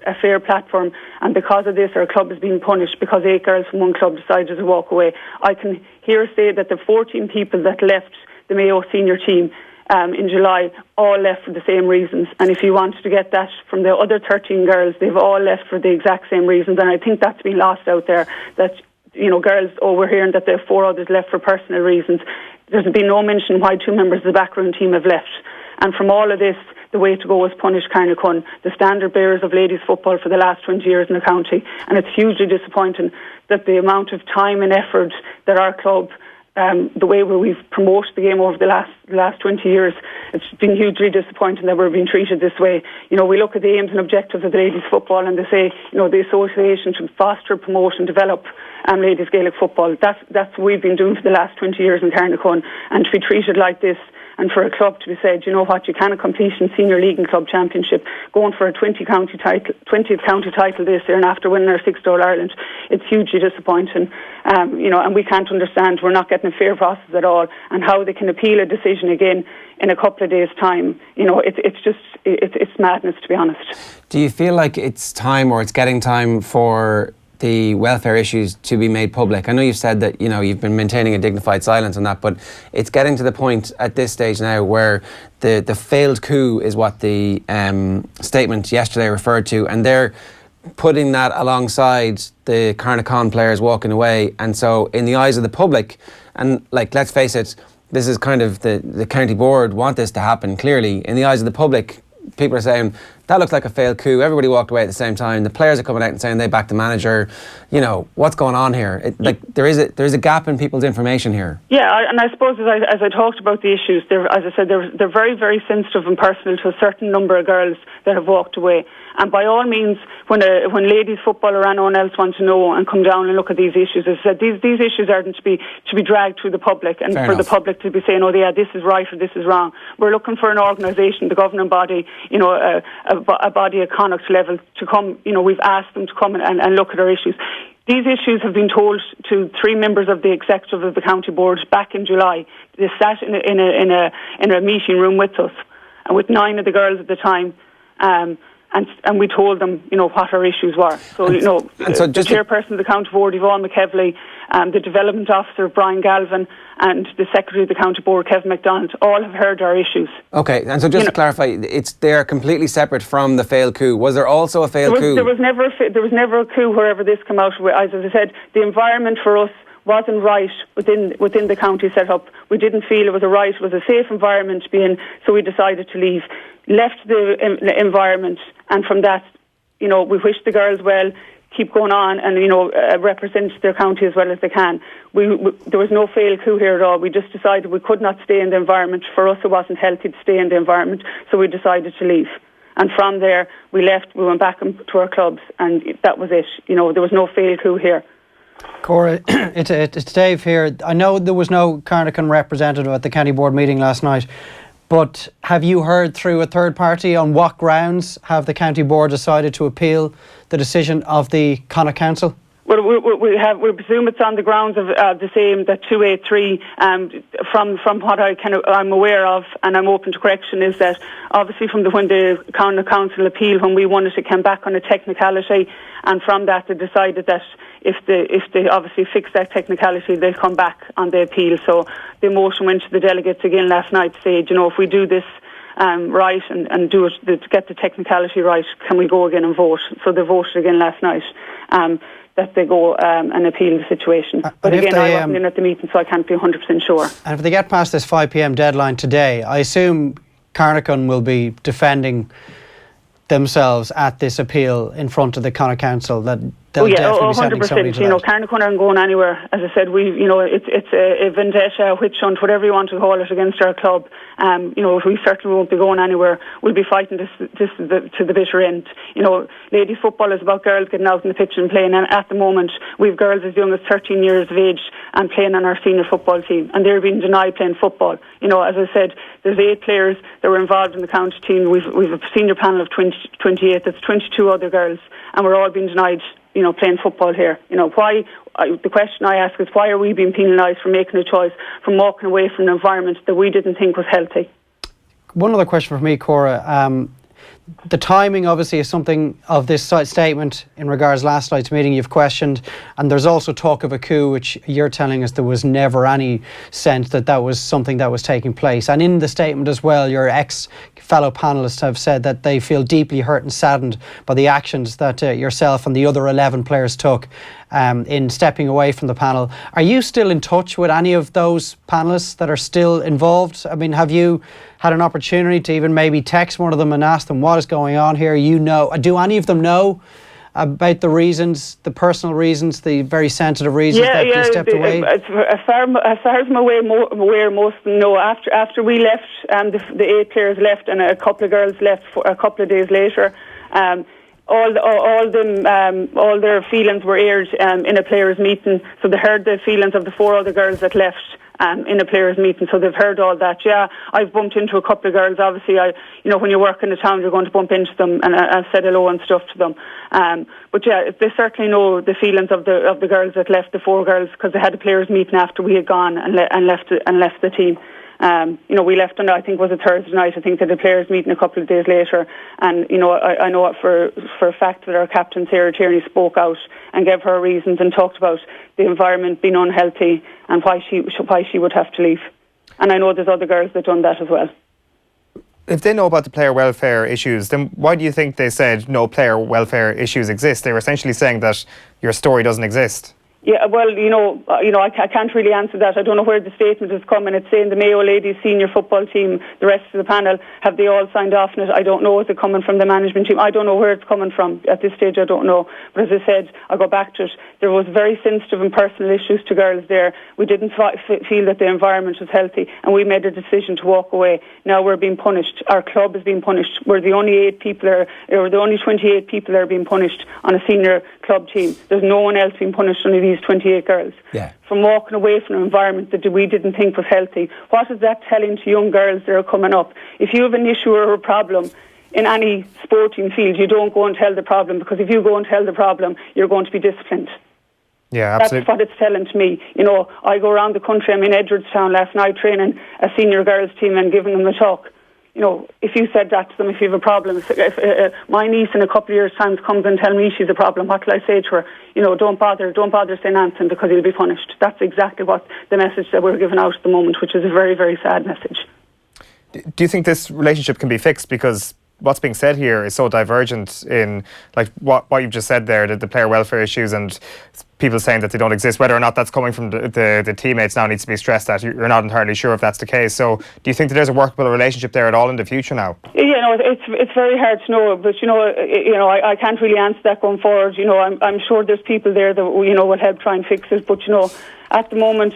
a fair platform, and because of this our club is being punished because 8 girls from one club decided to walk away. I can here say that the 14 people that left the Mayo senior team in July all left for the same reasons, and if you wanted to get that from the other 13 girls, they've all left for the exact same reasons, and I think that's been lost out there, that, you know, girls, we're hearing that there are 4 others left for personal reasons. There's been no mention why 2 members of the backroom team have left, and from all of this, the way to go is punish Carnacon, the standard bearers of ladies football for the last 20 years in the county. And it's hugely disappointing that the amount of time and effort that our club, the way we've promoted the game over the last 20 years, it's been hugely disappointing that we're being treated this way. You know, we look at the aims and objectives of the ladies football, and they say, you know, the association should foster, promote and develop ladies Gaelic football. That's what we've been doing for the last 20 years in Carnacon, and to be treated like this, and for a club to be said, you know what, you cannot compete in Senior League and Club Championship, going for a 20th county title this year and after winning our 6th All-Ireland, it's hugely disappointing. You know, and we can't understand, we're not getting a fair process at all, and how they can appeal a decision again in a couple of days' time. You know, it's madness, to be honest. Do you feel like it's time, or it's getting time, for the welfare issues to be made public? I know you've said that, you know, you've been maintaining a dignified silence on that, but it's getting to the point at this stage now where the failed coup is what the statement yesterday referred to, and they're putting that alongside the Carnacon players walking away. And so in the eyes of the public, and like, let's face it, this is kind of the county board want this to happen, clearly. In the eyes of the public, people are saying that looks like a failed coup. Everybody walked away at the same time. The players are coming out and saying they backed the manager. You know, what's going on here? There is a gap in people's information here. Yeah, and I suppose as I talked about the issues, as I said, they're very, very sensitive and personal to a certain number of girls that have walked away. And by all means, when ladies football or anyone else want to know and come down and look at these issues, as I said, these issues aren't to be dragged through the public, and for the public to be saying, oh yeah, this is right or this is wrong. We're looking for an organisation, the governing body, you know, a body at Connacht level to come. You know, we've asked them to come and look at our issues. These issues have been told to 3 members of the executive of the county board back in July. They sat in a meeting room with us, and with 9 of the girls at the time. And we told them, you know, what our issues were. So, you know, the chairperson of the county board, Yvonne McKevley, the development officer, Brian Galvin, and the secretary of the county board, Kevin MacDonald, all have heard our issues. Okay, and so just to clarify, they're completely separate from the failed coup. Was there also a failed coup? There was never a coup wherever this came out. As I said, the environment for us wasn't right within the county setup. We didn't feel it was a safe environment to be in, so we decided to leave. Left the environment, and from that, you know, we wish the girls well, keep going on, and, you know, represent their county as well as they can. There was no failed coup here at all. We just decided we could not stay in the environment. For us, it wasn't healthy to stay in the environment, so we decided to leave. And from there, we left, we went back to our clubs, and that was it. You know, there was no failed coup here. Cora, it's Dave here. I know there was no Carnacon representative at the county board meeting last night, but have you heard through a third party on what grounds have the county board decided to appeal the decision of the Connacht Council? Well, we presume it's on the grounds of the same, that 283, from what I'm aware of, and I'm open to correction, is that obviously when the Connacht Council appealed, when we won it, it came back on a technicality, and from that they decided that if they obviously fix that technicality, they'll come back on the appeal. So the motion went to the delegates again last night to say, you know, if we do this right and do it, to get the technicality right, can we go again and vote? So they voted again last night. That they go and appeal the situation. But again, I wasn't in at the meeting, so I can't be 100% sure. And if they get past this 5 p.m. deadline today, I assume Carnacon will be defending themselves at this appeal in front of the Connacht Council, that they'll definitely be sending somebody to that. Carnacon aren't going anywhere. As I said, it's a vendetta, a witch hunt, whatever you want to call it, against our club. We certainly won't be going anywhere. We'll be fighting this to the bitter end. Ladies football is about girls getting out in the pitch and playing, and at the moment we've girls as young as 13 years of age and playing on our senior football team, and they're being denied playing football. As I said, there's 8 players that were involved in the county team. We've a senior panel of 28. That's 22 other girls, and we're all being denied playing football here. Why? The question I ask is, why are we being penalised for making a choice, from walking away from an environment that we didn't think was healthy? One other question for me, Cora. The timing obviously is something of this statement in regards to last night's meeting you've questioned, and there's also talk of a coup, which you're telling us there was never any sense that was something that was taking place. And in the statement as well, your fellow panellists have said that they feel deeply hurt and saddened by the actions that yourself and the other 11 players took in stepping away from the panel. Are you still in touch with any of those panellists that are still involved? I mean, have you had an opportunity to even maybe text one of them and ask them what is going on here? Do any of them know about the reasons, the personal reasons, the very sensitive reasons that you stepped away? As far as I'm aware, most of them know. After we left, the 8 players left and a couple of girls left a couple of days later. All their feelings were aired in a players' meeting. So they heard the feelings of the 4 other girls that left in a players' meeting. So they've heard all that. Yeah, I've bumped into a couple of girls. Obviously, when you work in the town, you're going to bump into them, and I've said hello and stuff to them. But yeah, they certainly know the feelings of the girls that left, the 4 girls, because they had a players' meeting after we had gone and left the team. We left on, I think it was a Thursday night. I think that the players meeting a couple of days later, and I know for a fact that our captain Sarah Tierney spoke out and gave her reasons and talked about the environment being unhealthy and why she would have to leave. And I know there's other girls that done that as well. If they know about the player welfare issues, then why do you think they said no player welfare issues exist? They were essentially saying that your story doesn't exist. Yeah, well, I can't really answer that. I don't know where the statement is coming. It's saying the Mayo Ladies senior football team, the rest of the panel, have they all signed off on it? I don't know. Is it coming from the management team? I don't know where it's coming from. At this stage, I don't know. But as I said, I'll go back to it. There was very sensitive and personal issues to girls there. We didn't feel that the environment was healthy, and we made a decision to walk away. Now we're being punished. Our club is being punished. We're the only 8 people, or the only 28 people that are being punished on a senior club team. There's no one else being punished, only these 28 girls. Yeah. From walking away from an environment that we didn't think was healthy. What is that telling to young girls that are coming up? If you have an issue or a problem in any sporting field, you don't go and tell the problem, because if you go and tell the problem, you're going to be disciplined. Yeah, absolutely. That's what it's telling to me. I go around the country. I'm in Edwardstown last night training a senior girls team and giving them a talk. If you said that to them, if you have a problem, if my niece in a couple of years' time comes and tells me she's a problem, what will I say to her? Don't bother saying anything, because he'll be punished. That's exactly what the message that we're giving out at the moment, which is a very, very sad message. Do you think this relationship can be fixed? Because what's being said here is so divergent in what you've just said there, the player welfare issues and people saying that they don't exist. Whether or not that's coming from the teammates now needs to be stressed that you're not entirely sure if that's the case. So do you think that there's a workable relationship there at all in the future now? It's very hard to know, but I can't really answer that going forward. I'm sure there's people there that will help try and fix it, but at the moment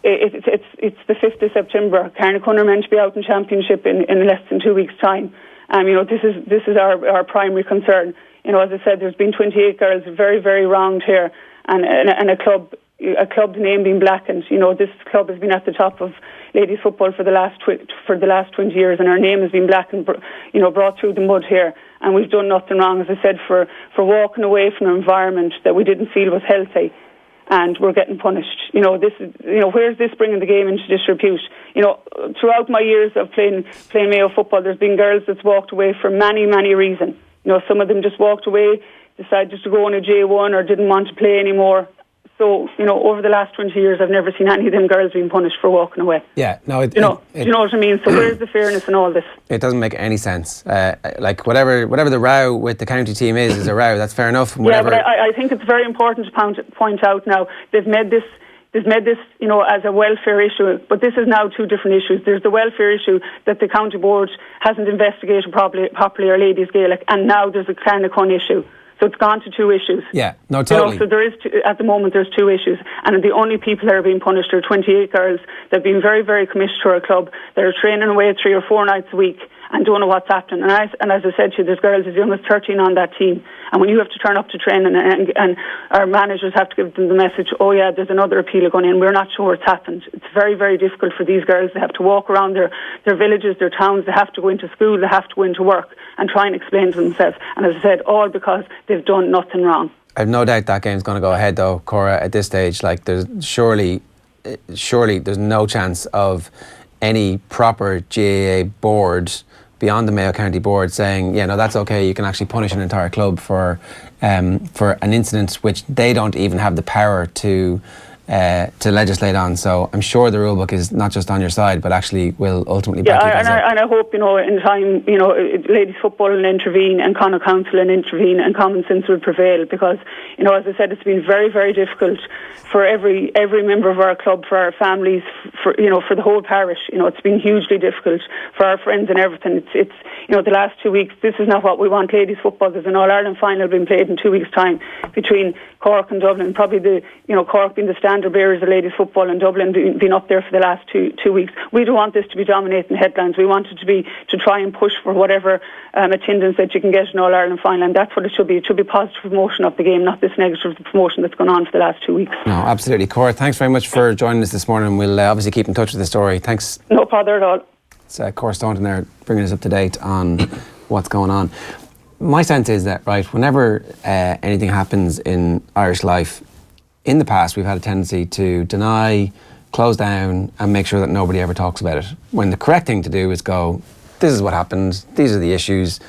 it's the 5th of September. Carnacon are meant to be out in championship in less than 2 weeks' time. This is our primary concern. As I said, there's been 28 girls very, very wronged here, and a club's name being blackened. This club has been at the top of ladies football for the last 20 years, and our name has been blackened, brought through the mud here, and we've done nothing wrong. As I said, for walking away from an environment that we didn't feel was healthy, and we're getting punished. Where's this bringing the game into disrepute? Throughout my years of playing Mayo football, there's been girls that's walked away for many, many reasons. Some of them just walked away, decided to go on a J1 or didn't want to play anymore. So, over the last 20 years, I've never seen any of them girls being punished for walking away. Yeah, no, do you know what I mean? So where's the fairness in all this? It doesn't make any sense. Whatever the row with the county team is a row. That's fair enough. Yeah, but I think it's very important to point out now, they've made this as a welfare issue, but this is now 2 different issues. There's the welfare issue that the county board hasn't investigated properly our ladies Gaelic, and now there's a Carnacon issue. So it's gone to 2 issues. Yeah, no, totally. So there is, at the moment, there's 2 issues. And the only people that are being punished are 28 girls that have been very, very committed to our club, that are training away 3 or 4 nights a week and don't know what's happening. And as I said to you, there's girls as young as 13 on that team. And when you have to turn up to training and our managers have to give them the message, oh yeah, there's another appeal going in, we're not sure what's happened. It's very, very difficult for these girls. They have to walk around their villages, their towns, they have to go into school, they have to go into work and try and explain to themselves. And as I said, all because they've done nothing wrong. I've no doubt that game's going to go ahead though, Cora, at this stage. Like, there's surely there's no chance of any proper GAA board beyond the Mayo County Board saying, yeah, no, that's okay, you can actually punish an entire club for an incident which they don't even have the power to legislate on. So I'm sure the rule book is not just on your side, but actually will ultimately back you guys up. And I hope, in time, ladies football will intervene and Connacht Council will intervene and common sense will prevail, because, as I said, it's been very, very difficult for every member of our club, for our families, for the whole parish. It's been hugely difficult for our friends and everything. It's the last 2 weeks, this is not what we want. Ladies football, there's an All-Ireland final being played in 2 weeks' time between Cork and Dublin. Probably Cork being the standard bearers of ladies football and Dublin being up there for the last two weeks. We don't want this to be dominating headlines. We want it to try and push for whatever attendance that you can get in All-Ireland final, and that's what it should be. It should be positive promotion of the game, not this negative promotion that's gone on for the last 2 weeks. No, absolutely. Cora, thanks very much for joining us this morning. We'll obviously keep in touch with the story. Thanks. No bother at all. It's Cora Staunton there, bringing us up to date on what's going on. My sense is that, right, whenever anything happens in Irish life, in the past we've had a tendency to deny, close down and make sure that nobody ever talks about it. When the correct thing to do is go, this is what happened, these are the issues,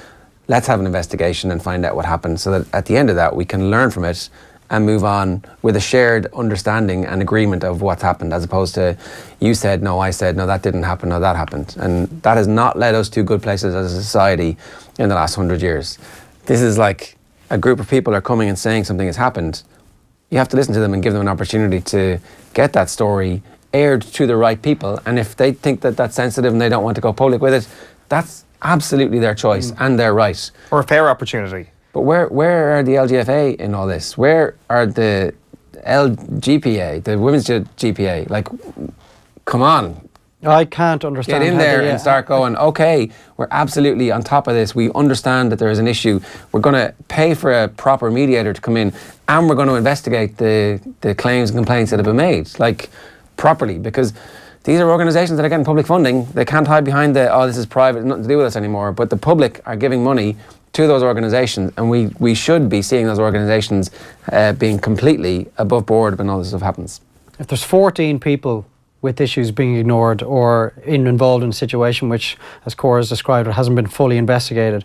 let's have an investigation and find out what happened, so that at the end of that we can learn from it and move on with a shared understanding and agreement of what's happened, as opposed to you said, no, I said, no, that didn't happen, no, that happened. And that has not led us to good places as a society in the last 100 years. This is like a group of people are coming and saying something has happened. You have to listen to them and give them an opportunity to get that story aired to the right people. And if they think that that's sensitive and they don't want to go public with it, that's absolutely their choice and their right. Or a fair opportunity. But where are the LGFA in all this? Where are the LGPA, the Women's GPA? Like, come on. I can't understand. Get in there and start going, okay, we're absolutely on top of this. We understand that there is an issue. We're going to pay for a proper mediator to come in, and we're going to investigate the claims and complaints that have been made, like, properly, because these are organisations that are getting public funding. They can't hide behind this is private, nothing to do with us anymore. But the public are giving money to those organisations, and we should be seeing those organisations being completely above board when all this stuff happens. If there's 14 people with issues being ignored or involved in a situation which, as Cora has described, it hasn't been fully investigated,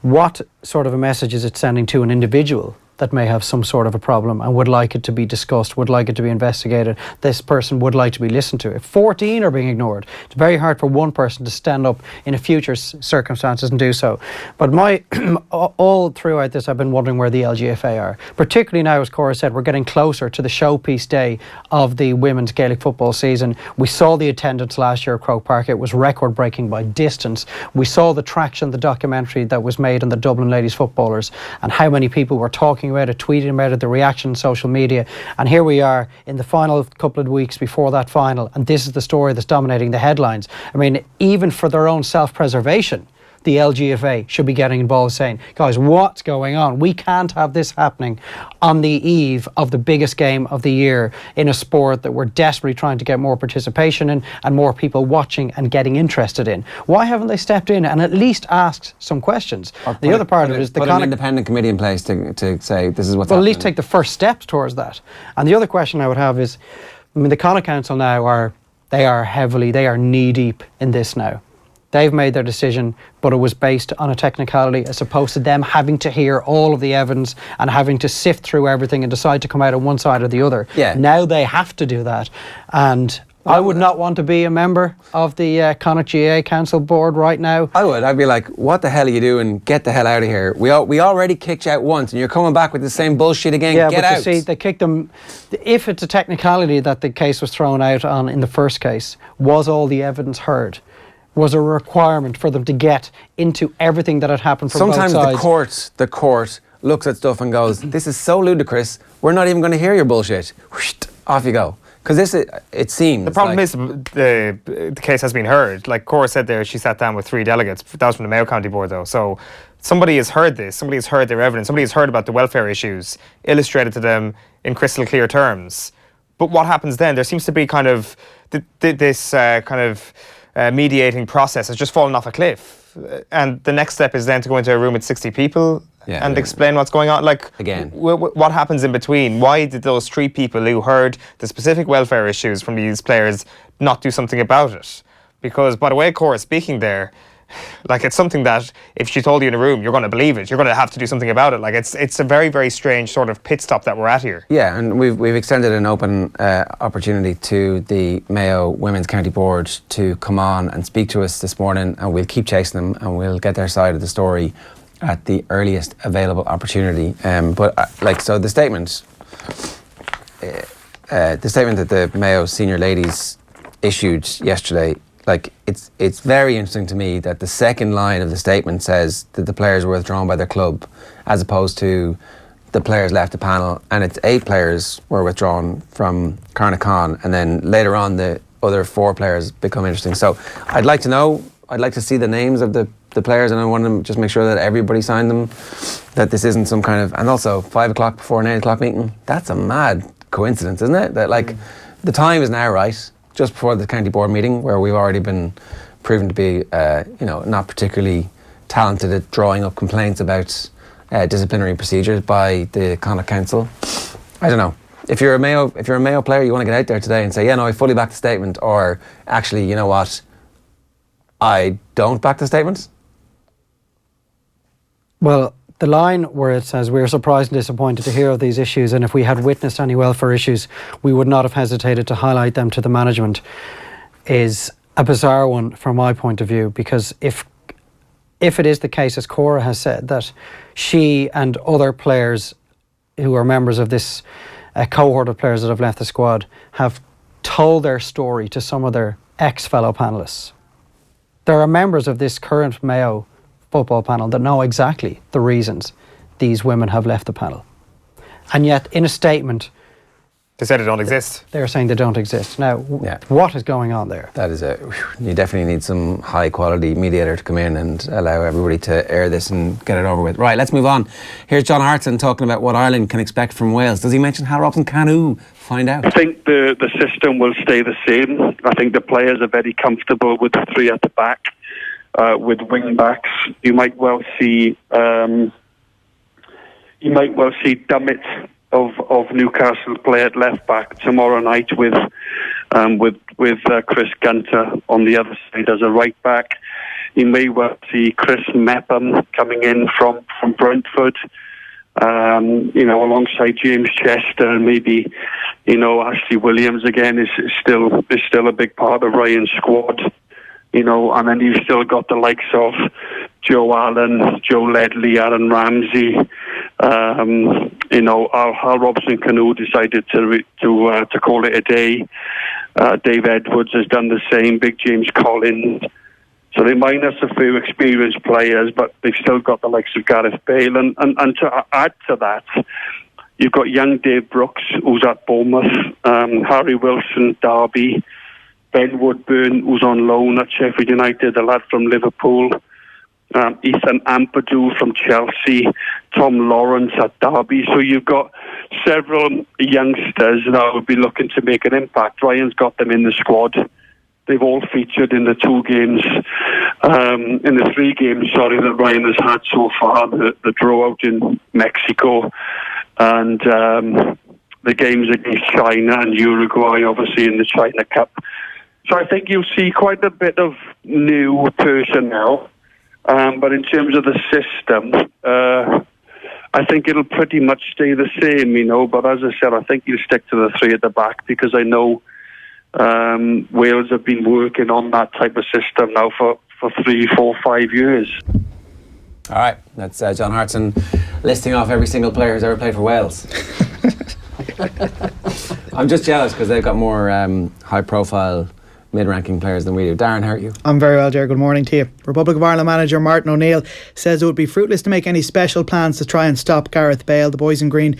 what sort of a message is it sending to an individual that may have some sort of a problem and would like it to be discussed, would like it to be investigated? This person would like to be listened to. If 14 are being ignored, it's very hard for one person to stand up in a future circumstances and do so. But all throughout this, I've been wondering where the LGFA are. Particularly now, as Cora said, we're getting closer to the showpiece day of the women's Gaelic football season. We saw the attendance last year at Croke Park. It was record-breaking by distance. We saw the traction, the documentary that was made on the Dublin Ladies footballers, and how many people were talking about it, tweeting about it, the reaction on social media. And here we are in the final couple of weeks before that final, and this is the story that's dominating the headlines. I mean, even for their own self-preservation, the LGFA should be getting involved, saying, guys, what's going on? We can't have this happening on the eve of the biggest game of the year in a sport that we're desperately trying to get more participation in and more people watching and getting interested in. Why haven't they stepped in and at least asked some questions? The other part of it is the an independent committee in place to say this is what's happening. At least take the first steps towards that. And the other question I would have is, the Connacht Council now are knee deep in this now. They've made their decision, but it was based on a technicality as opposed to them having to hear all of the evidence and having to sift through everything and decide to come out on one side or the other. Yeah. Now they have to do that. And I would not want to be a member of the Connacht GAA Council board right now. I would. I'd be like, what the hell are you doing? Get the hell out of here. We already kicked you out once and you're coming back with the same bullshit again. Yeah, Get but out. You see, they kicked them. If it's a technicality that the case was thrown out on in the first case, was all the evidence heard? Was a requirement for them to get into everything that had happened from both sides? Sometimes the court looks at stuff and goes, this is so ludicrous, we're not even going to hear your bullshit. Whoosh, off you go. Because it seems... The problem is the case has been heard. Like Cora said there, she sat down with 3 delegates. That was from the Mayo County Board, though. So somebody has heard this. Somebody has heard their evidence. Somebody has heard about the welfare issues, illustrated to them in crystal clear terms. But what happens then? There seems to be kind of... this mediating process has just fallen off a cliff. And the next step is then to go into a room with 60 people and explain what's going on. Like, again, what happens in between? Why did those 3 people who heard the specific welfare issues from these players not do something about it? Because by the way Cora's speaking there, like, it's something that if she told you in a room, you're going to believe it. You're going to have to do something about it. Like, it's a very, very strange sort of pit stop that we're at here. Yeah, and we've extended an open opportunity to the Mayo Women's County Board to come on and speak to us this morning, and we'll keep chasing them and we'll get their side of the story at the earliest available opportunity. So the statement that the Mayo Senior Ladies issued yesterday, like, it's very interesting to me that the second line of the statement says that the players were withdrawn by their club, as opposed to the players left the panel, and it's 8 players were withdrawn from Carnacon, and then later on the other 4 players become interesting. So I'd like to see the names of the players, and I want to just make sure that everybody signed them, that this isn't some kind of... And also 5 o'clock before an 8 o'clock meeting, that's a mad coincidence, isn't it? That, like, the time is now right, just before the county board meeting, where we've already been proven to be, not particularly talented at drawing up complaints about disciplinary procedures by the Connacht Council. I don't know. If you're a Mayo player, you want to get out there today and say, yeah, no, I fully back the statement, or actually, you know what, I don't back the statement. Well, the line where it says, we're surprised and disappointed to hear of these issues, and if we had witnessed any welfare issues, we would not have hesitated to highlight them to the management, is a bizarre one from my point of view, because if it is the case, as Cora has said, that she and other players who are members of this cohort of players that have left the squad have told their story to some of their ex-fellow panellists. There are members of this current Mayo football panel that know exactly the reasons these women have left the panel. And yet, in a statement... They said they don't exist. They're saying they don't exist. Now, what is going on there? That is you definitely need some high-quality mediator to come in and allow everybody to air this and get it over with. Right, let's move on. Here's John Hartson talking about what Ireland can expect from Wales. Does he mention Hal Robson? Can find out? I think the system will stay the same. I think the players are very comfortable with the 3 at the back. With wing backs, you might well see Dummett of Newcastle play at left back tomorrow night with Chris Gunter on the other side as a right back. You may well see Chris Mepham coming in from Brentford, alongside James Chester, and maybe Ashley Williams again is still a big part of Ryan's squad. And then you've still got the likes of Joe Allen, Joe Ledley, Aaron Ramsey. Hal Robson Canoe decided to call it a day. Dave Edwards has done the same. Big James Collins. So they minus a few experienced players, but they've still got the likes of Gareth Bale. And to add to that, you've got young Dave Brooks, who's at Bournemouth, Harry Wilson, Derby, Ben Woodburn, who's on loan at Sheffield United, the lad from Liverpool, Ethan Ampadu from Chelsea, Tom Lawrence at Derby. So you've got several youngsters that will be looking to make an impact. Ryan's got them in the squad. They've all featured in the 3 games, that Ryan has had so far, the draw out in Mexico, and the games against China and Uruguay, obviously, in the China Cup. So I think you'll see quite a bit of new personnel. But in terms of the system, I think it'll pretty much stay the same, But as I said, I think you'll stick to the 3 at the back, because I know Wales have been working on that type of system now for 3, 4, 5 years. All right, that's John Hartson listing off every single player who's ever played for Wales. I'm just jealous because they've got more high-profile mid-ranking players than we do. Darren, how are you? I'm very well, Ger. Good morning to you. Republic of Ireland manager Martin O'Neill says it would be fruitless to make any special plans to try and stop Gareth Bale. The boys in green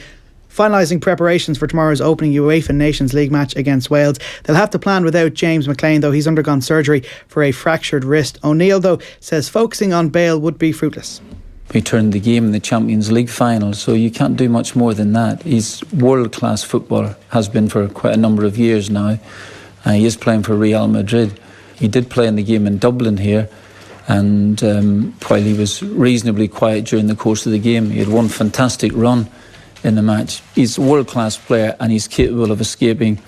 finalising preparations for tomorrow's opening UEFA Nations League match against Wales. They'll have to plan without James McLean, though he's undergone surgery for a fractured wrist. O'Neill, though, says focusing on Bale would be fruitless. We turned the game in the Champions League final, so you can't do much more than that. He's world-class footballer, has been for quite a number of years now. He is playing for Real Madrid. He did play in the game in Dublin here, and while he was reasonably quiet during the course of the game, he had one fantastic run in the match. He's a world-class player, and he's capable of escaping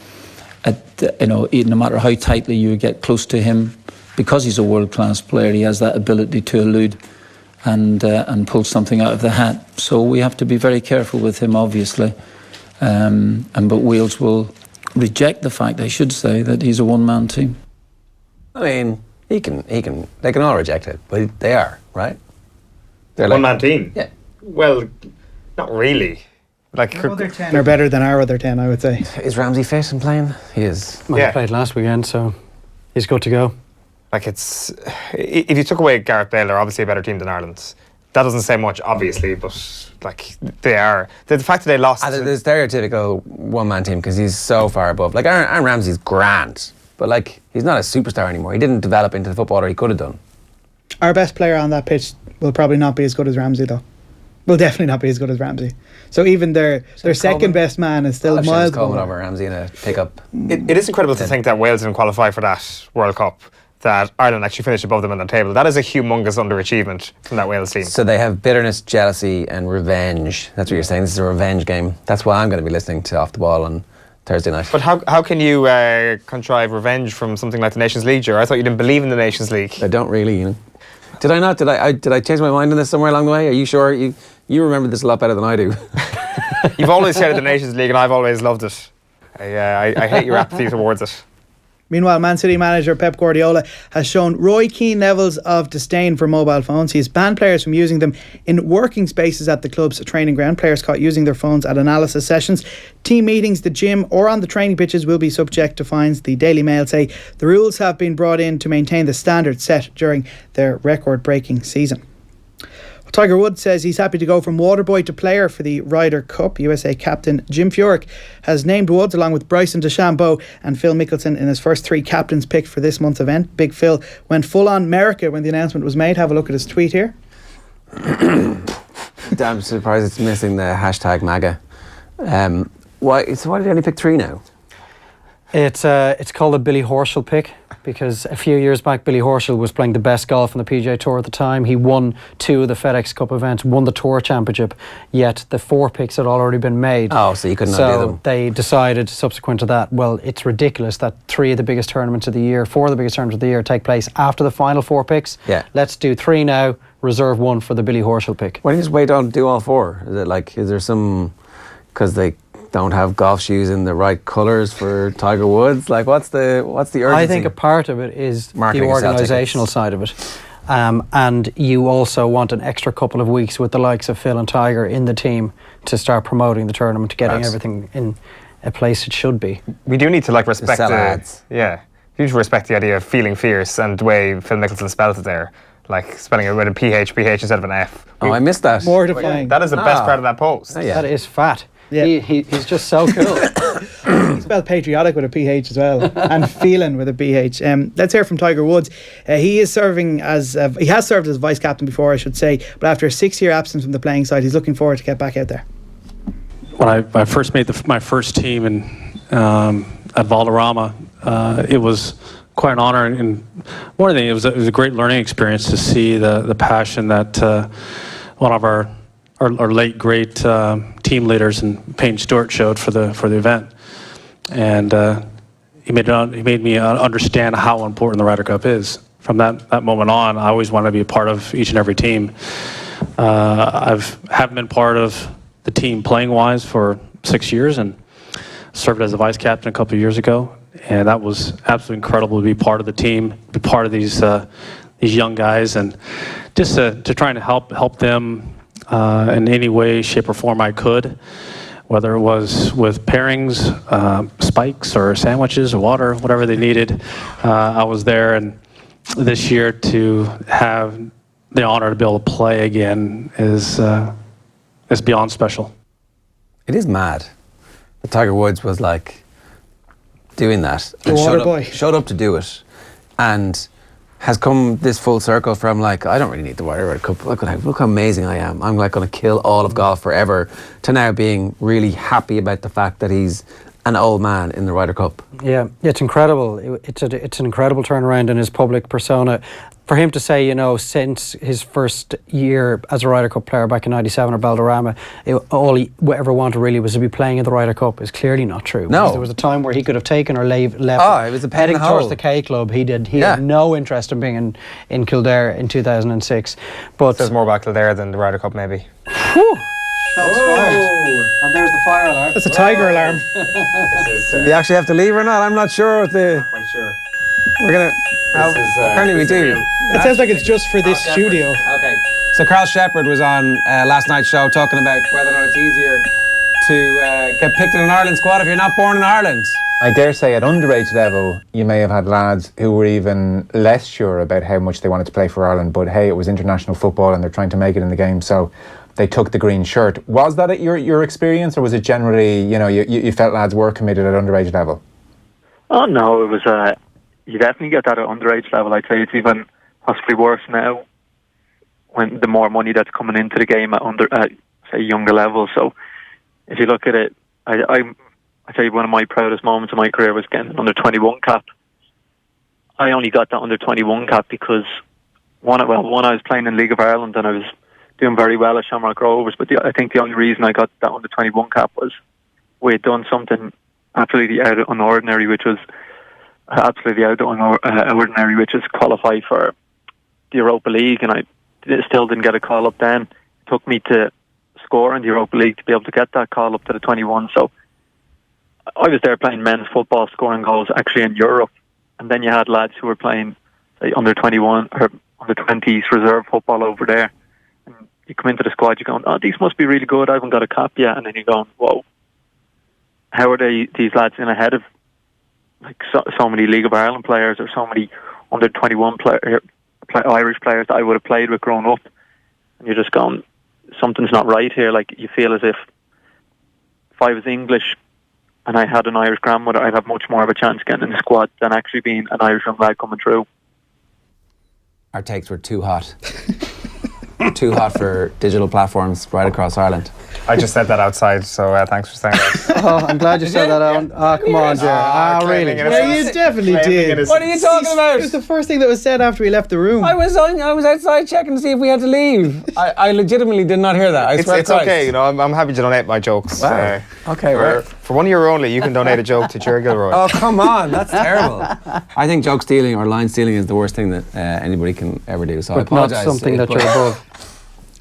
no matter how tightly you get close to him. Because he's a world-class player, he has that ability to elude and pull something out of the hat. So we have to be very careful with him, obviously. But Wales will reject the fact, I should say, that he's a one-man team. I mean, they can all reject it, but they are, right? They're One-man team? Yeah. Well, not really. Like, Their other 10 are better than our other 10, I would say. Is Ramsey fit and playing? He is. Well, he played last weekend, so he's good to go. Like, it's... If you took away Gareth Bale, they're obviously a better team than Ireland. That doesn't say much, obviously, but, like, they are. The fact that they lost... The stereotypical one-man team, because he's so far above. Like, Aaron Ramsey's grand, but, like, he's not a superstar anymore. He didn't develop into the footballer he could have done. Our best player on that pitch will probably not be as good as Ramsey, though. Will definitely not be as good as Ramsey. So even their second best man is still miles over Ramsey in a pick-up. It is incredible to think that Wales didn't qualify for that World Cup, that Ireland actually finished above them on the table. That is a humongous underachievement from that Wales team. So they have bitterness, jealousy and revenge. That's what you're saying. This is a revenge game. That's why I'm going to be listening to Off the Ball on Thursday night. But how can you contrive revenge from something like the Nations League, Ger? I thought you didn't believe in the Nations League. I don't really, you know. Did I not? Did I change my mind on this somewhere along the way? Are you sure? You remember this a lot better than I do. You've always hated the Nations League and I've always loved it. I hate your apathy towards it. Meanwhile, Man City manager Pep Guardiola has shown Roy Keane levels of disdain for mobile phones. He has banned players from using them in working spaces at the club's training ground. Players caught using their phones at analysis sessions, team meetings, the gym or on the training pitches will be subject to fines. The Daily Mail say the rules have been brought in to maintain the standards set during their record-breaking season. Tiger Woods says he's happy to go from waterboy to player for the Ryder Cup. USA captain Jim Furyk has named Woods along with Bryson DeChambeau and Phil Mickelson in his first three captains picked for this month's event. Big Phil went full on America when the announcement was made. Have a look at his tweet here. Damn surprised it's missing the hashtag MAGA. Why did he only pick three now? It's called a Billy Horschel pick because a few years back Billy Horschel was playing the best golf on the PGA Tour at the time. He won 2 of the FedEx Cup events, won the Tour Championship, yet the 4 picks had already been made. Oh, so you couldn't undo them. So they decided subsequent to that, well, it's ridiculous that 3 of the biggest tournaments of the year, 4 of the biggest tournaments of the year take place after the final 4 picks. Yeah. Let's do 3 now, reserve 1 for the Billy Horschel pick. Why don't you just wait on to do all 4? Is it like, is there some, because they don't have golf shoes in the right colours for Tiger Woods? Like, what's the urgency? I think a part of it is marketing, the organisational side of it. And you also want an extra couple of weeks with the likes of Phil and Tiger in the team to start promoting the tournament, getting everything in a place it should be. We do need to respect sell ads. Yeah. You need to respect the idea of feeling fierce and the way Phil Mickelson spelled it there. Like spelling it with a PH instead of an F. Oh, I missed that. Mortifying. That is the best part of that post. Oh, yeah. That is fat. Yeah. He's just so cool. He spelled patriotic with a PH as well, and feeling with a PH. Let's hear from Tiger Woods. He has served as vice captain before, I should say, but after a 6-year absence from the playing side, he's looking forward to get back out there. When I first made my first team at Valderrama, it was quite an honor, and one of the things, it was a great learning experience to see the passion that one of our late great team leaders and Payne Stewart showed for the event, and he made me understand how important the Ryder Cup is. From that moment on, I always wanted to be a part of each and every team. Haven't been part of the team playing wise for 6 years, and served as a vice captain a couple of years ago, and that was absolutely incredible to be part of the team, be part of these young guys, and just to try and help them in any way, shape, or form I could whether it was with pairings, spikes or sandwiches or water, whatever they needed. I was there, and this year to have the honor to be able to play again is beyond special. It is mad that Tiger Woods was like doing that The water boy. showed up to do it, and has come this full circle from like, I don't really need the Ryder Cup. Look how amazing I am. I'm like going to kill all of golf forever, to now being really happy about the fact that he's an old man in the Ryder Cup. Yeah, it's incredible. It's an incredible turnaround in his public persona. For him to say, since his first year as a Ryder Cup player back in '97 or Valderrama, all he ever wanted really was to be playing in the Ryder Cup is clearly not true. No. Because there was a time where he could have taken or left. Oh, it was a pen in heading the towards hole. the K Club. He had no interest in being in Kildare in 2006. But There's more about Kildare than the Ryder Cup, maybe. Whew. Shots fired. And there's the fire alarm. That's a tiger alarm. Do we actually have to leave or not? I'm not sure. Quite sure. We're gonna. Apparently we do. It sounds like it's just for this studio. Okay. So Carl Shepherd was on last night's show talking about whether or not it's easier to get picked in an Ireland squad if you're not born in Ireland. I dare say at underage level you may have had lads who were even less sure about how much they wanted to play for Ireland, but hey, it was international football and they're trying to make it in the game, so they took the green shirt. Was that at your experience, or was it generally, you felt lads were committed at underage level? Oh no, it was you definitely get that at underage level. I'd say it's even possibly worse now, when the more money that's coming into the game at say younger levels. So if you look at it, I'd say one of my proudest moments of my career was getting an under 21 cap. I only got that under 21 cap because one I was playing in League of Ireland and I was doing very well at Shamrock Rovers, but I think the only reason I got that under 21 cap was we had done something absolutely out of ordinary, which was qualify for the Europa League, and I still didn't get a call up then. It took me to score in the Europa League to be able to get that call up to the 21. So I was there playing men's football, scoring goals actually in Europe, and then you had lads who were playing, say, under 21 or under 20s reserve football over there. And you come into the squad, you're going, oh, these must be really good. I haven't got a cap yet, and then you're going, whoa, how are these lads in ahead of like so many League of Ireland players or so many under 21 Irish players that I would have played with growing up, and you're just going, something's not right here. Like, you feel as if I was English and I had an Irish grandmother, I'd have much more of a chance getting in the squad than actually being an Irish young lad coming through. Our takes were too hot. Too hot for digital platforms right across Ireland. I just said that outside, so thanks for saying that. Oh, I'm glad you said that, Owen. Oh, come on, Ger. Really? Yeah, you definitely did. What are you talking about? It was the first thing that was said after we left the room. I was outside checking to see if we had to leave. I legitimately did not hear that. I swear It's okay, I'm happy to donate my jokes. Wow. Okay, right. For €1 only, you can donate a joke to Ger Gilroy. Oh, come on, that's terrible. I think joke stealing or line stealing is the worst thing that anybody can ever do. So I But not apologise. something that you're above.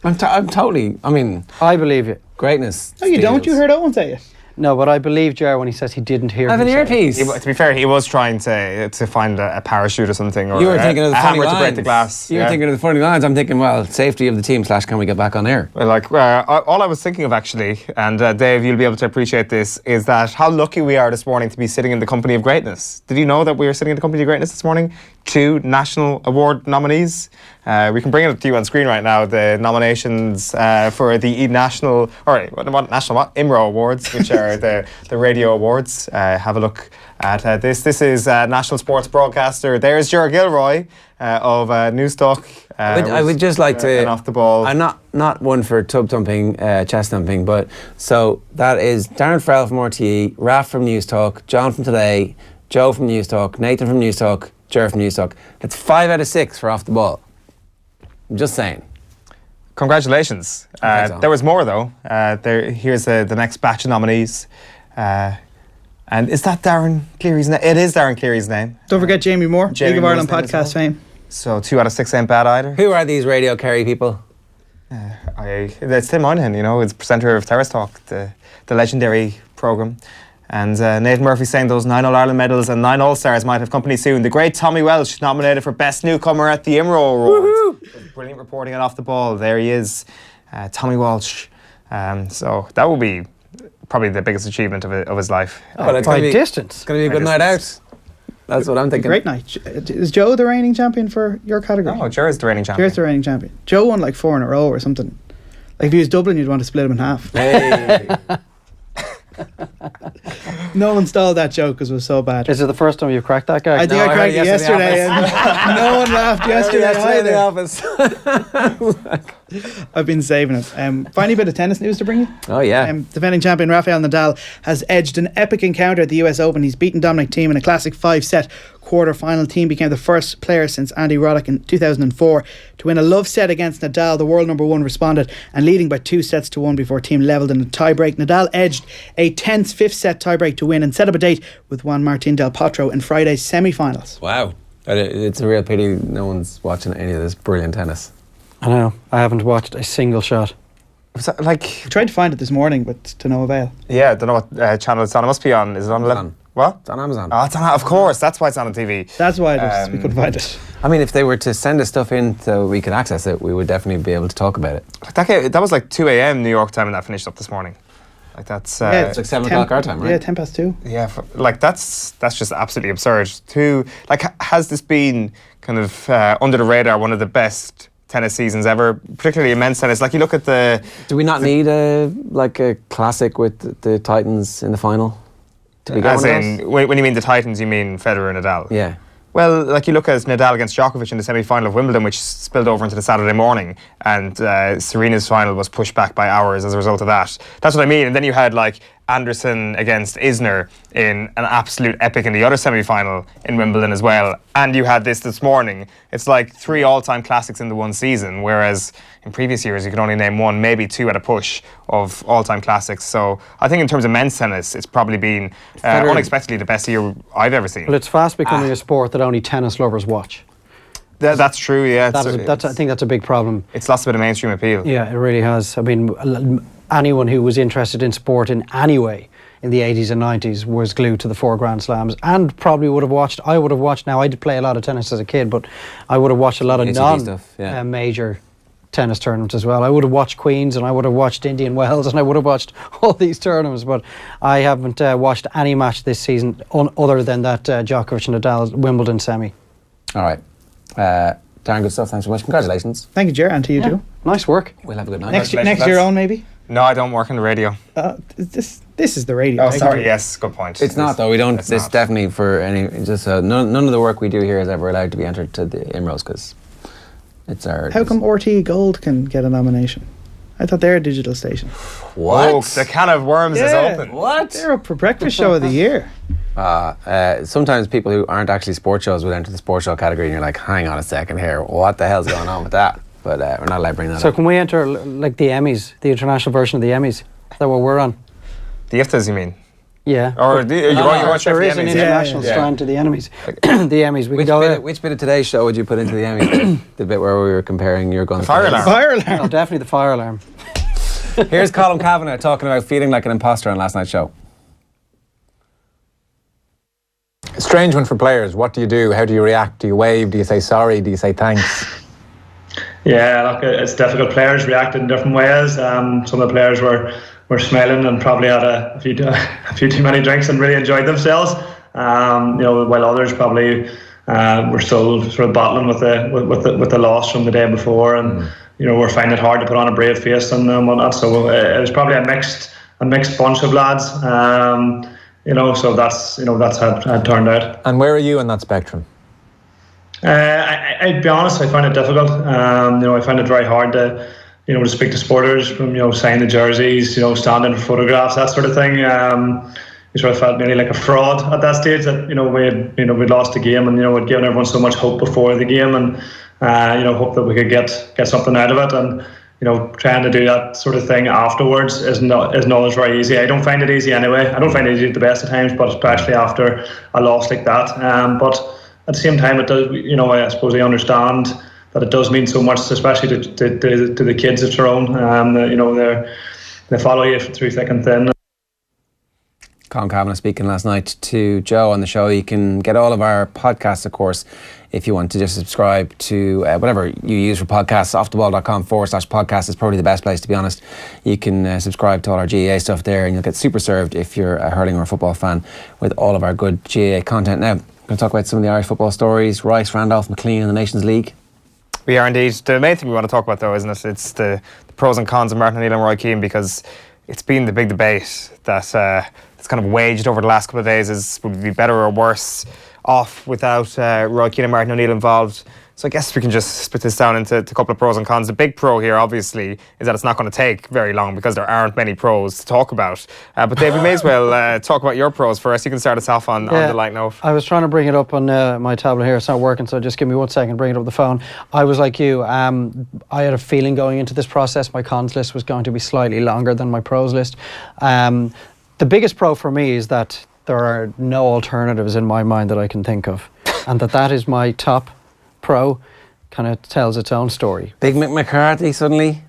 I'm totally. I mean, I believe you. greatness. No, you don't. You heard Owen say it. No, but I believe Ger when he says he didn't hear I have an him say it. earpiece. To be fair, he was trying to find a parachute or something, or You were thinking of the a funny hammer lines. to break the glass. You were thinking of the funny lines. I'm thinking, well, safety of the team / can we get back on air? Well, all I was thinking of actually, and Dave, you'll be able to appreciate this, is that how lucky we are this morning to be sitting in the company of greatness. Did you know that we are sitting in the company of greatness this morning? 2 national award nominees. We can bring it to you on screen right now. The nominations for the IMRO Awards, which are the radio awards. Have a look at this. This is national sports broadcaster. There's Ger Gilroy of Newstalk. I would just like to. And off the ball. I'm not one for tub thumping, chest thumping, but so that is Darren Farrell from RTE, Raf from Newstalk, John from Today, Joe from Newstalk, Nathan from Newstalk, Ger from Newstalk. That's 5 out of 6 for off the ball. I'm just saying. Congratulations. There was more though. Here's the next batch of nominees. And is that Darren Cleary's name? It is Darren Cleary's name. Don't forget Jamie Moore, Jamie League of Ireland Moore's name as podcast fame. So 2 out of 6 ain't bad either. Who are these Radio Kerry people? It's Tim Moynihan, it's presenter of Terrace Talk, the legendary programme. And Nathan Murphy saying those 9 All-Ireland medals and 9 All-Stars might have company soon. The great Tommy Welsh nominated for Best Newcomer at the IMRO Awards. Brilliant reporting and off the ball. There he is, Tommy Walsh. So that will be probably the biggest achievement of his life. By distance. It's going to be a good night out. That's what I'm thinking. Great night. Is Joe the reigning champion for your category? No, Ger is the reigning champion. Ger's the reigning champion. Joe won like 4 in a row or something. Like if he was Dublin, you'd want to split him in half. Hey. No one stole that joke because it was so bad. Is it the first time you've cracked that guy? I think I cracked it yesterday and no one laughed yesterday in the office. I've been saving it. Finally, a bit of tennis news to bring you. Oh, yeah. Defending champion Rafael Nadal has edged an epic encounter at the US Open. He's beaten Dominic Thiem in a classic 5-set quarter-final. Thiem became the first player since Andy Roddick in 2004 to win a love set against Nadal. The world number 1 responded and leading by 2-1 before Thiem levelled in a tiebreak. Nadal edged a tense 5th set tiebreak to win and set up a date with Juan Martín del Potro in Friday's semi-finals. Wow. It's a real pity no one's watching any of this brilliant tennis. I know. I haven't watched a single shot. I tried to find it this morning, but to no avail. Yeah, I don't know what channel it's on. It must be on. Is it on 11? What? It's on Amazon. Oh, it's on. Of course, that's why it's on TV. That's why we couldn't find it. I mean, if they were to send us stuff in so we could access it, we would definitely be able to talk about it. That was like 2 a.m. New York time, and that finished up this morning. Like that's it's like 7 o'clock our time, right? Yeah, 2:10. Yeah, that's just absolutely absurd. Has this been kind of under the radar one of the best tennis seasons ever, particularly in men's tennis? Like you look at the. Do we not need a classic with the Titans in the final? As in, when you mean the Titans, you mean Federer and Nadal? Yeah. Well, like you look at Nadal against Djokovic in the semi-final of Wimbledon, which spilled over into the Saturday morning, and Serena's final was pushed back by hours as a result of that. That's what I mean. And then you had like Anderson against Isner in an absolute epic in the other semi-final in Wimbledon as well. And you had this morning. It's like 3 all-time classics in the one season, whereas in previous years you could only name 1, maybe 2 at a push of all-time classics. So I think in terms of men's tennis, it's probably been unexpectedly the best year I've ever seen. Well, it's fast becoming a sport that only tennis lovers watch. That's true, yeah. I think that's a big problem. It's lost a bit of mainstream appeal. Yeah, it really has. I mean, anyone who was interested in sport in any way in the 80s and 90s was glued to the 4 Grand Slams and probably would have watched. I would have watched. Now, I did play a lot of tennis as a kid, but I would have watched a lot of non-major tennis tournaments as well. I would have watched Queens and I would have watched Indian Wells and I would have watched all these tournaments, but I haven't watched any match this season other than that Djokovic and Nadal Wimbledon semi. All right. Darren, good stuff. Thanks so much. Congratulations. Thank you, Ger, and to you too. Nice work. We'll have a good night. Next year on, maybe? No, I don't work on the radio. This is the radio. Oh, sorry. Yes, good point. It's not though. We don't. It's definitely for any. Just none of the work we do here is ever allowed to be entered to the IMROs because it's our. How come RT Gold can get a nomination? I thought they're a digital station. What? Oh, the can of worms is open. What? They're up for breakfast show of the year. Sometimes people who aren't actually sports shows would enter the sports show category, and you're like, hang on a second here, what the hell's going on with that? But we're not allowed to bring that up. So can we enter like the Emmys, the international version of the Emmys? Is that what we're on? The IFTAs, you mean? Yeah. Or you want there is an international strand to the Emmys. The Emmys. Which bit of today's show would you put into the Emmys? The bit where we were comparing your guns. Fire alarm. Fire alarm. Oh, definitely the fire alarm. Here's Colin Kavanagh talking about feeling like an imposter on last night's show. Strange one for players. What do you do? How do you react? Do you wave? Do you say sorry? Do you say thanks? Yeah, look, it's difficult. Players reacted in different ways. Some of the players were smiling and probably had a few too many drinks and really enjoyed themselves. While others probably were still sort of battling with the loss from the day before, and were finding it hard to put on a brave face and whatnot. So it was probably a mixed bunch of lads. So that's how it turned out. And where are you on that spectrum? I'd be honest, I find it difficult. I find it very hard to speak to supporters, from sign the jerseys, stand in for photographs, that sort of thing. We sort of felt nearly like a fraud at that stage that we'd lost the game and we'd given everyone so much hope before the game and hope that we could get something out of it, and trying to do that sort of thing afterwards isn't always very easy. I don't find it easy anyway. I don't find it easy at the best of times, but especially after a loss like that. But at the same time, it does. I suppose I understand that it does mean so much, especially to the kids of Tyrone. They follow you through thick and thin. Colin Kavanagh speaking last night to Joe on the show. You can get all of our podcasts, of course, if you want to just subscribe to whatever you use for podcasts. Offtheball.com/podcast is probably the best place, to be honest. You can subscribe to all our GAA stuff there, and you'll get super served if you're a hurling or a football fan with all of our good GAA content. Now, I'm going to talk about some of the Irish football stories. Rice, Randolph, McLean in the Nations League. We are indeed. The main thing we want to talk about, though, isn't it? It's the pros and cons of Martin O'Neill and Roy Keane, because it's been the big debate that it's kind of waged over the last couple of days. Would we be better or worse off without Roy Keane and Martin O'Neill involved? So I guess we can just split this down into a couple of pros and cons. The big pro here, obviously, is that it's not going to take very long because there aren't many pros to talk about. But Dave, we may as well talk about your pros first. You can start us off on the light note. I was trying to bring it up on my tablet here. It's not working, so just give me 1 second, bring it up the phone. I was like you. I had a feeling going into this process my cons list was going to be slightly longer than my pros list. The biggest pro for me is that there are no alternatives in my mind that I can think of, and that is my top pro. Kind of tells its own story. Big Mick McCarthy suddenly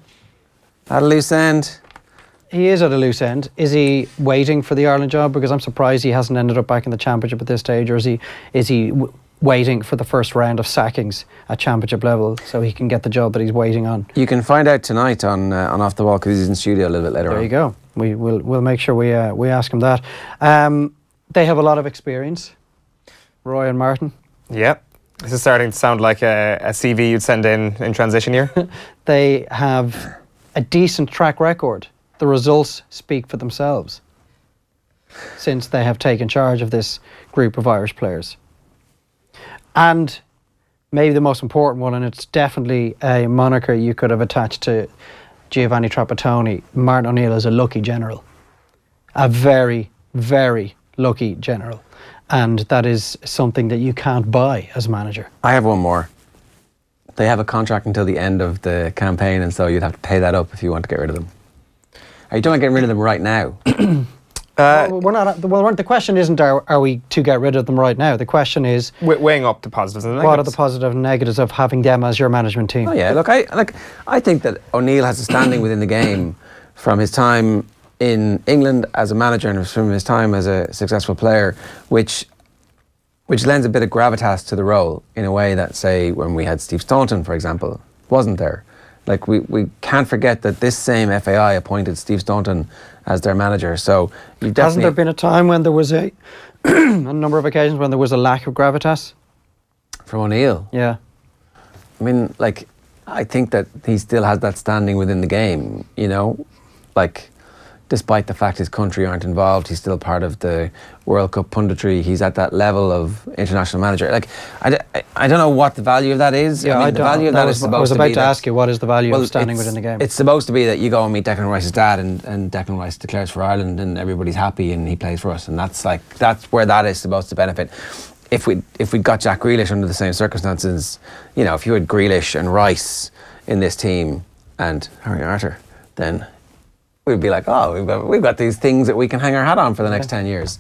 at a loose end. He is at a loose end. Is he waiting for the Ireland job? Because I'm surprised he hasn't ended up back in the championship at this stage. Or is he waiting for the first round of sackings at championship level so he can get the job that he's waiting on? You can find out tonight on Off the Ball, because he's in studio a little bit later on. There you go. We'll make sure we ask him that. They have a lot of experience, Roy and Martin. Yep. This is starting to sound like a CV you'd send in transition here. They have a decent track record. The results speak for themselves since they have taken charge of this group of Irish players. And maybe the most important one, and it's definitely a moniker you could have attached to Giovanni Trapattoni, Martin O'Neill is a lucky general. A very, very lucky general. And that is something that you can't buy as manager. I have one more. They have a contract until the end of the campaign, and so you'd have to pay that up if you want to get rid of them. Are you talking about getting rid of them right now? We're not. Well, the question isn't are we to get rid of them right now. The question is weighing up the positives and the negatives. What are the positives and negatives of having them as your management team? Oh yeah, look, I think that O'Neill has a standing within the game from his time in England as a manager and from his time as a successful player, which lends a bit of gravitas to the role in a way that, say, when we had Steve Staunton, for example, wasn't there. Like, we can't forget that this same FAI appointed Steve Staunton as their manager. So you definitely... Hasn't there been a time when there was a number of occasions when there was a lack of gravitas? From O'Neill? Yeah. I mean, like, I think that he still has that standing within the game, you know? Like, despite the fact his country aren't involved, he's still part of the World Cup punditry. He's at that level of international manager. Like, I don't know what the value of that is. Yeah, I mean, the value of that is supposed to be... I was about to ask you, what is the value of standing within the game? It's supposed to be that you go and meet Declan Rice's dad, and Declan Rice declares for Ireland, and everybody's happy, and he plays for us. And that's where that is supposed to benefit. If we got Jack Grealish under the same circumstances, you know, if you had Grealish and Rice in this team and Harry Arter, then we'd be like, oh, we've got these things that we can hang our hat on for the next 10 years.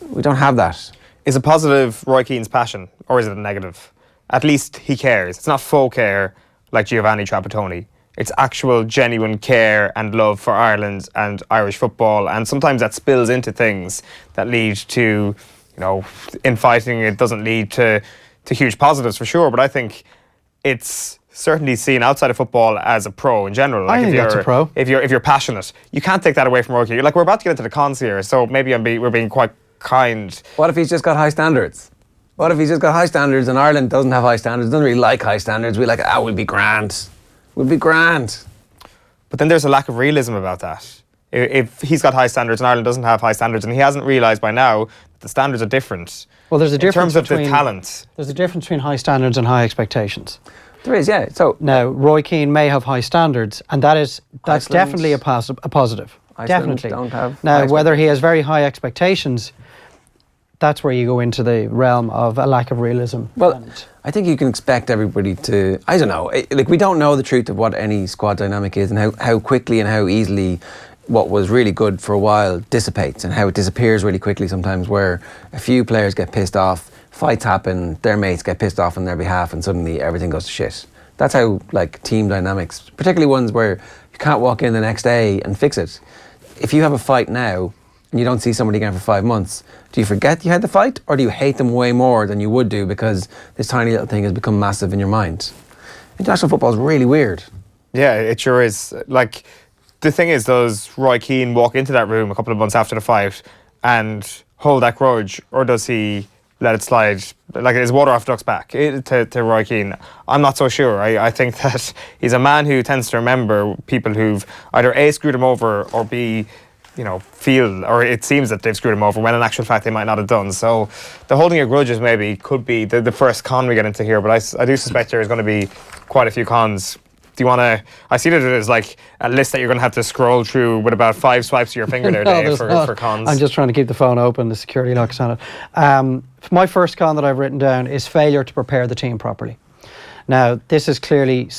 We don't have that. Is it positive Roy Keane's passion, or is it a negative? At least he cares. It's not faux care like Giovanni Trapattoni. It's actual genuine care and love for Ireland and Irish football, and sometimes that spills into things that lead to, you know, infighting. It doesn't lead to huge positives for sure, but I think it's certainly seen outside of football as a pro in general. Like, I think that's a pro. If you're passionate, you can't take that away from Roy Keane. Like, we're about to get into the cons here, so maybe we're being quite kind. What if he's just got high standards? What if he's just got high standards and Ireland doesn't have high standards, doesn't really like high standards? We're like, we'll be grand. We'll be grand. But then there's a lack of realism about that. If he's got high standards and Ireland doesn't have high standards, and he hasn't realised by now that the standards are different. Well, there's a difference in terms of the talent. There's a difference between high standards and high expectations. There is, yeah. So now, Roy Keane may have high standards, and that's definitely a positive. Definitely. Don't have now, whether he has very high expectations, that's where you go into the realm of a lack of realism. Well, I think you can expect everybody to, I don't know, like, we don't know the truth of what any squad dynamic is, and how quickly and how easily what was really good for a while dissipates, and how it disappears really quickly sometimes, where a few players get pissed off, fights happen, their mates get pissed off on their behalf, and suddenly everything goes to shit. That's how, like, team dynamics, particularly ones where you can't walk in the next day and fix it. If you have a fight now and you don't see somebody again for 5 months, do you forget you had the fight, or do you hate them way more than you would do because this tiny little thing has become massive in your mind? International football is really weird. Yeah, it sure is. Like, the thing is, does Roy Keane walk into that room a couple of months after the fight and hold that grudge, or does he let it slide? Like, is water off duck's back to Roy Keane? I'm not so sure. I think that he's a man who tends to remember people who've either A, screwed him over, or B, feel, or it seems that they've screwed him over when in actual fact they might not have done. So the holding of grudges maybe could be the first con we get into here, but I do suspect there's going to be quite a few cons. Do you want to? I see that it is like a list that you're going to have to scroll through with about 5 swipes of your finger there, Dave, for cons. I'm just trying to keep the phone open. The security lock is on it. My first con that I've written down is failure to prepare the team properly. Now, this is clearly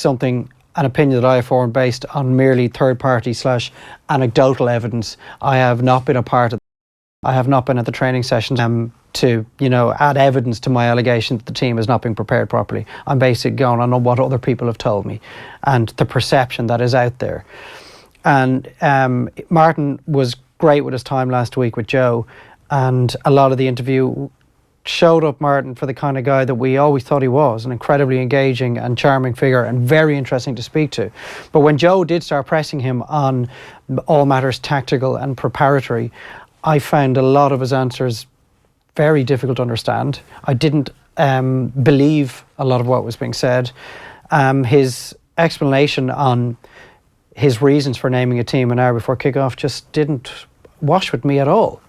an opinion that I have formed based on merely third-party / anecdotal evidence. I have not been a part of. I have not been at the training sessions to add evidence to my allegation that the team has not been prepared properly. I'm basically going on what other people have told me and the perception that is out there. And Martin was great with his time last week with Joe, and a lot of the interview showed up Martin for the kind of guy that we always thought he was, an incredibly engaging and charming figure and very interesting to speak to. But when Joe did start pressing him on all matters tactical and preparatory, I found a lot of his answers very difficult to understand. I didn't believe a lot of what was being said. His explanation on his reasons for naming a team an hour before kickoff just didn't wash with me at all.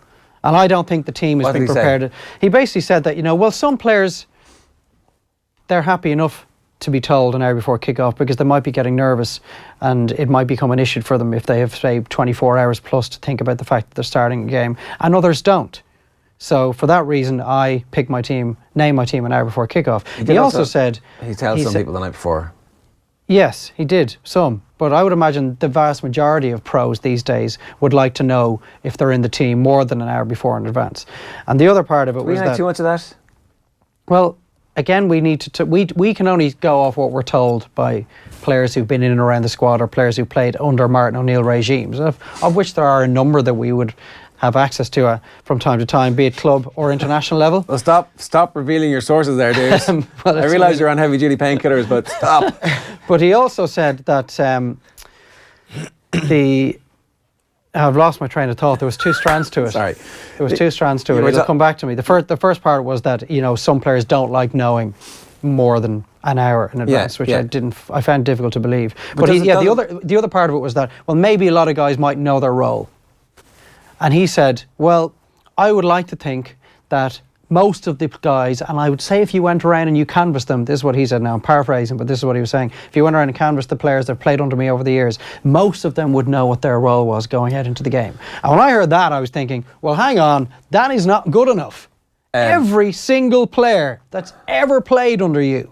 And I don't think the team has been prepared. He basically said that, some players, they're happy enough to be told an hour before kickoff because they might be getting nervous and it might become an issue for them if they have, say, 24 hours plus to think about the fact that they're starting a game, and others don't. So for that reason, I picked my team, named my team an hour before kickoff. He also said... He tells some people the night before. Yes, he did, some. But I would imagine the vast majority of pros these days would like to know if they're in the team more than an hour before in advance. And the other part of it was that... Do we know too much of that? Well, again, we need to... We can only go off what we're told by players who've been in and around the squad or players who played under Martin O'Neill regimes, of which there are a number that we would have access to from time to time, be it club or international level. Well, stop revealing your sources there, dude. I realise you're on heavy-duty painkillers, but stop. But he also said that I've lost my train of thought. There was 2 strands to it. Sorry. There was 2 strands to it. It'll come back to me. The first part was that, some players don't like knowing more than an hour in advance, which I found difficult to believe. But the other part of it was that, well, maybe a lot of guys might know their role. And he said, well, I would like to think that most of the guys, and I would say if you went around and you canvassed them, this is what he said now, I'm paraphrasing, but this is what he was saying. If you went around and canvassed the players that played under me over the years, most of them would know what their role was going out into the game. And when I heard that, I was thinking, well, hang on, that is not good enough. Every single player that's ever played under you,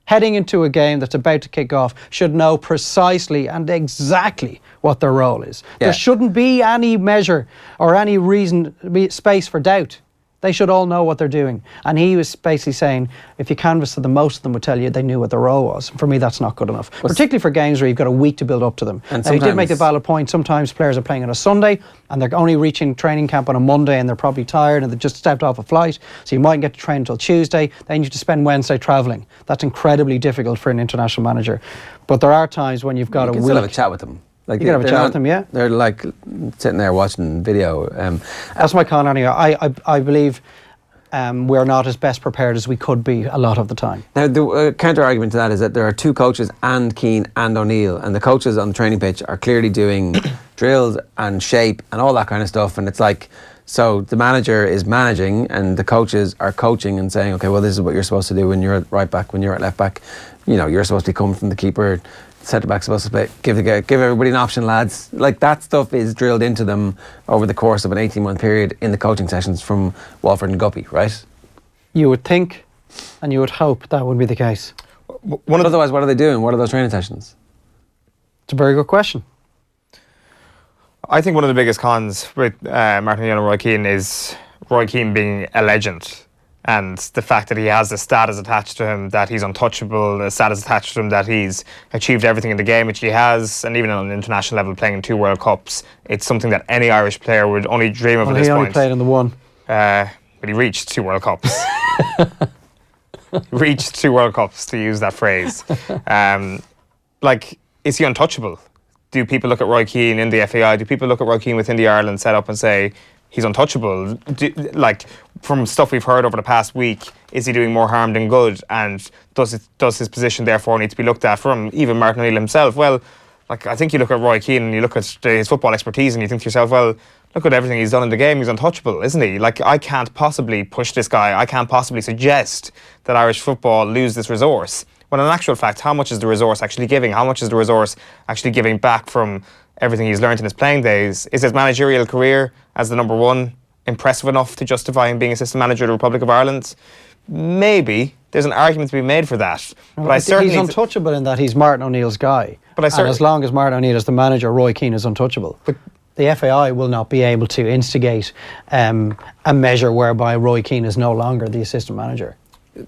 heading into a game that's about to kick off, should know precisely and exactly what their role is. There shouldn't be any measure or any space for doubt. They should all know what they're doing. And he was basically saying, if you canvass them, most of them would tell you they knew what their role was. For me, that's not good enough. Particularly for games where you've got a week to build up to them. And he did make a valid point. Sometimes players are playing on a Sunday and they're only reaching training camp on a Monday and they're probably tired and they just stepped off a flight. So you mightn't get to train until Tuesday. Then you have to spend Wednesday travelling. That's incredibly difficult for an international manager. But there are times when you've got a week. You can still have a chat with them. Like you can have a chat with them, yeah. They're like sitting there watching video. That's my con anyway. I believe we're not as best prepared as we could be a lot of the time. Now, the counter argument to that is that there are 2 coaches, and Keane and O'Neill, and the coaches on the training pitch are clearly doing drills and shape and all that kind of stuff. And it's like, so the manager is managing and the coaches are coaching and saying, okay, well, this is what you're supposed to do when you're at right back, when you're at left back. You're supposed to be coming from the keeper. Centre back's supposed to play, give everybody an option, lads. Like, that stuff is drilled into them over the course of an 18-month period in the coaching sessions from Walford and Guppy, right? You would think and you would hope that would be the case. Otherwise, what are they doing? What are those training sessions? It's a very good question. I think one of the biggest cons with Martin O'Neill and Roy Keane is Roy Keane being a legend. And the fact that he has the status attached to him, that he's untouchable, the status attached to him that he's achieved everything in the game, which he has, and even on an international level playing in 2 World Cups, it's something that any Irish player would only dream of at this He point. only played in the one. But he reached 2 World Cups. Reached 2 World Cups, to use that phrase. Is he untouchable? Do people look at Roy Keane in the FAI? Do people look at Roy Keane within the Ireland setup and say, he's untouchable? From stuff we've heard over the past week, is he doing more harm than good? And does his position therefore need to be looked at from even Martin O'Neill himself? Well, I think you look at Roy Keane and you look at his football expertise and you think to yourself, well, look at everything he's done in the game. He's untouchable, isn't he? I can't possibly push this guy. I can't possibly suggest that Irish football lose this resource. When in actual fact, how much is the resource actually giving? How much is the resource actually giving back from everything he's learned in his playing days? Is his managerial career as the number 1 impressive enough to justify him being assistant manager of the Republic of Ireland? Maybe. There's an argument to be made for that. But I certainly he's untouchable in that he's Martin O'Neill's guy. And as long as Martin O'Neill is the manager, Roy Keane is untouchable. But the FAI will not be able to instigate a measure whereby Roy Keane is no longer the assistant manager.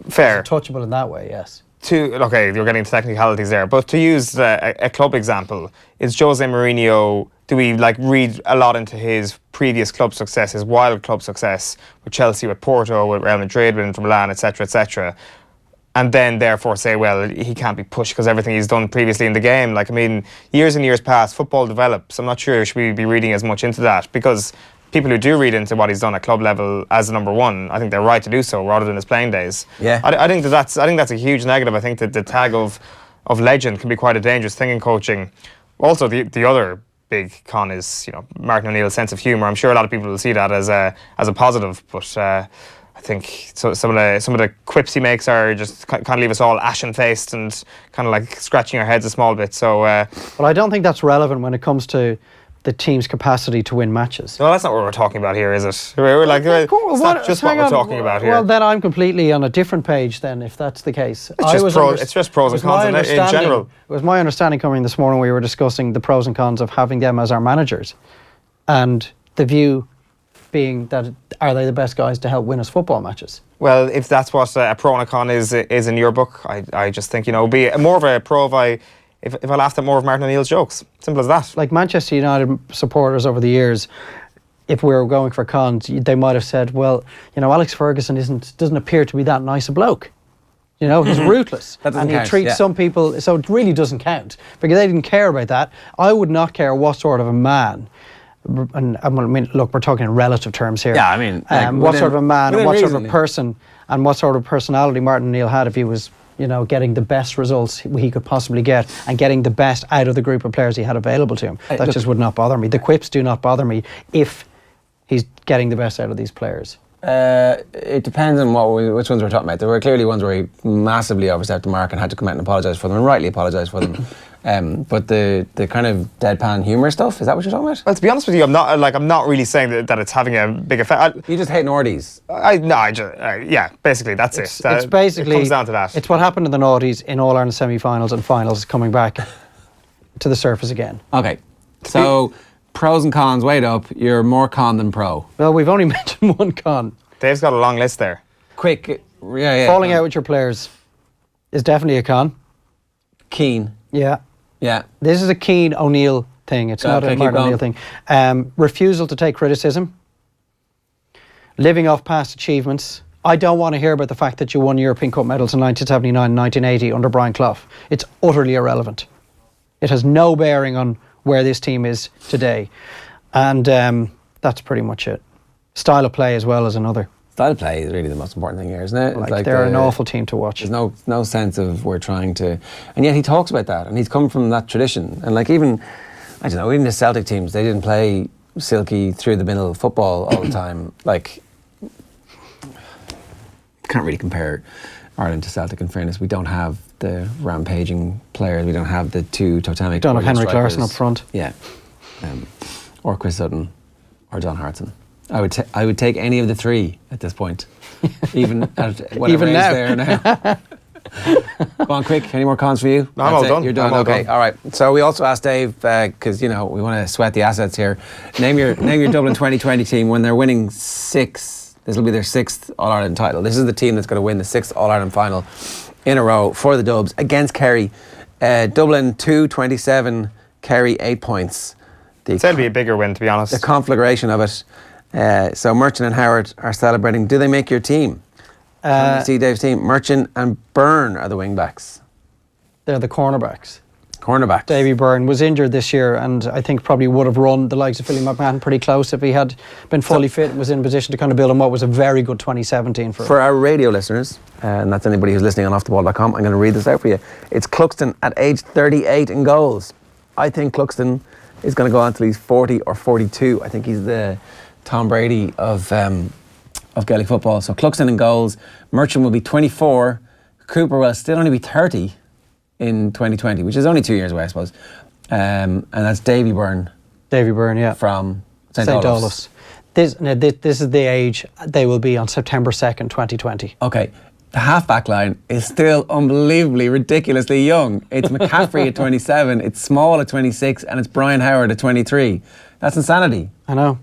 Fair. He's untouchable in that way, yes. Okay, you're getting into technicalities there, but to use a club example, is Jose Mourinho, do we read a lot into his previous club success, his wild club success with Chelsea, with Porto, with Real Madrid, with Inter Milan, etc., and then therefore say, well, he can't be pushed because everything he's done previously in the game? Years and years past, football develops. I'm not sure should we be reading as much into that, because people who do read into what he's done at club level as the number 1, I think they're right to do so rather than his playing days. Yeah. I think that's a huge negative. I think that the tag of legend can be quite a dangerous thing in coaching. Also, the other big con is Martin O'Neill's sense of humour. I'm sure a lot of people will see that as a positive, but I think some of the quips he makes are just kind of leave us all ashen faced and kind of scratching our heads a small bit. So, but I don't think that's relevant when it comes to the team's capacity to win matches. Well, that's not what we're talking about here, is it? It's not just what we're talking about here. Well, then I'm completely on a different page then, if that's the case. It's just pros and cons in general. It was my understanding coming this morning, we were discussing the pros and cons of having them as our managers. And the view being that, are they the best guys to help win us football matches? Well, if that's what a pro and a con is in your book, I just think, be more of a pro if I laughed at more of Martin O'Neill's jokes. Simple as that. Like Manchester United supporters over the years, if we were going for cons, they might have said, well, Alex Ferguson doesn't appear to be that nice a bloke. He's ruthless. And he treats some people, so it really doesn't count, because they didn't care about that. I would not care what sort of a man, and look, we're talking in relative terms here. Yeah, what sort of a man and what sort of a person and what sort of personality Martin O'Neill had if he was getting the best results he could possibly get and getting the best out of the group of players he had available to him. That just would not bother me. The quips do not bother me if he's getting the best out of these players. It depends on which ones we're talking about. There were clearly ones where he massively overstepped the mark and had to come out and apologise for them, and rightly apologise for them. But the kind of deadpan humour stuff, is that what you're talking about? Well, to be honest with you, I'm not really saying that it's having a big effect. You just hate noughties. Basically that's it. It's basically, it comes down to that. It's what happened in the noughties in All Ireland semi-finals and finals coming back to the surface again. Okay, so pros and cons weighed up. You're more con than pro. Well, we've only mentioned one con. Dave's got a long list there. Quick, falling out with your players is definitely a con. Keane. Yeah. Yeah. This is a Keane O'Neill thing. It's not a Martin O'Neill thing. Refusal to take criticism. Living off past achievements. I don't want to hear about the fact that you won European Cup medals in 1979 and 1980 under Brian Clough. It's utterly irrelevant. It has no bearing on where this team is today. And that's pretty much it. Style of play as well as another. Style of play is really the most important thing here, isn't it? They're an awful team to watch. There's no sense of we're trying to... And yet he talks about that, and he's come from that tradition. And even the Celtic teams, they didn't play silky through-the-middle football all the time. Can't really compare Ireland to Celtic, in fairness. We don't have the rampaging players. We don't have the two totemic... Don't have Henry Clarkson up front. Yeah. Or Chris Sutton, or John Hartson. I would take any of the three at this point, even at whatever age they are now. Go on, quick. Any more cons for you? No, I'm all done. You're done. Okay. All right. So we also asked Dave, because we want to sweat the assets here. Name your Dublin 2020 team when they're winning 6. This will be their 6th All-Ireland title. This is the team that's going to win the 6th All-Ireland final in a row for the Dubs against Kerry. Dublin 2-27, Kerry 8 points. It'll be a bigger win, to be honest. The conflagration of it. So Merchant and Howard are celebrating. Do they make your team? Can you see Dave's team? Merchant and Byrne are the wing backs. They're the cornerbacks. Cornerbacks. Davy Byrne was injured this year, and I think probably would have run the likes of Philly McMahon pretty close if he had been fully fit and was in position to kind of build on what was a very good 2017 for our radio listeners, and that's anybody who's listening on offtheball.com. I'm going to read this out for you. It's Cluxton at age 38 in goals. I think Cluxton is going to go on till he's 40 or 42. I think he's the Tom Brady of Gaelic football. So Cluxton in goals. Merchant will be 24. Cooper will still only be 30 in 2020, which is only 2 years away, I suppose. And that's Davy Byrne. Davy Byrne, yeah. From St. Olaf's. This is the age they will be on September 2nd, 2020. Okay. The half-back line is still unbelievably, ridiculously young. It's McCaffrey at 27, it's Small at 26, and it's Brian Howard at 23. That's insanity. I know.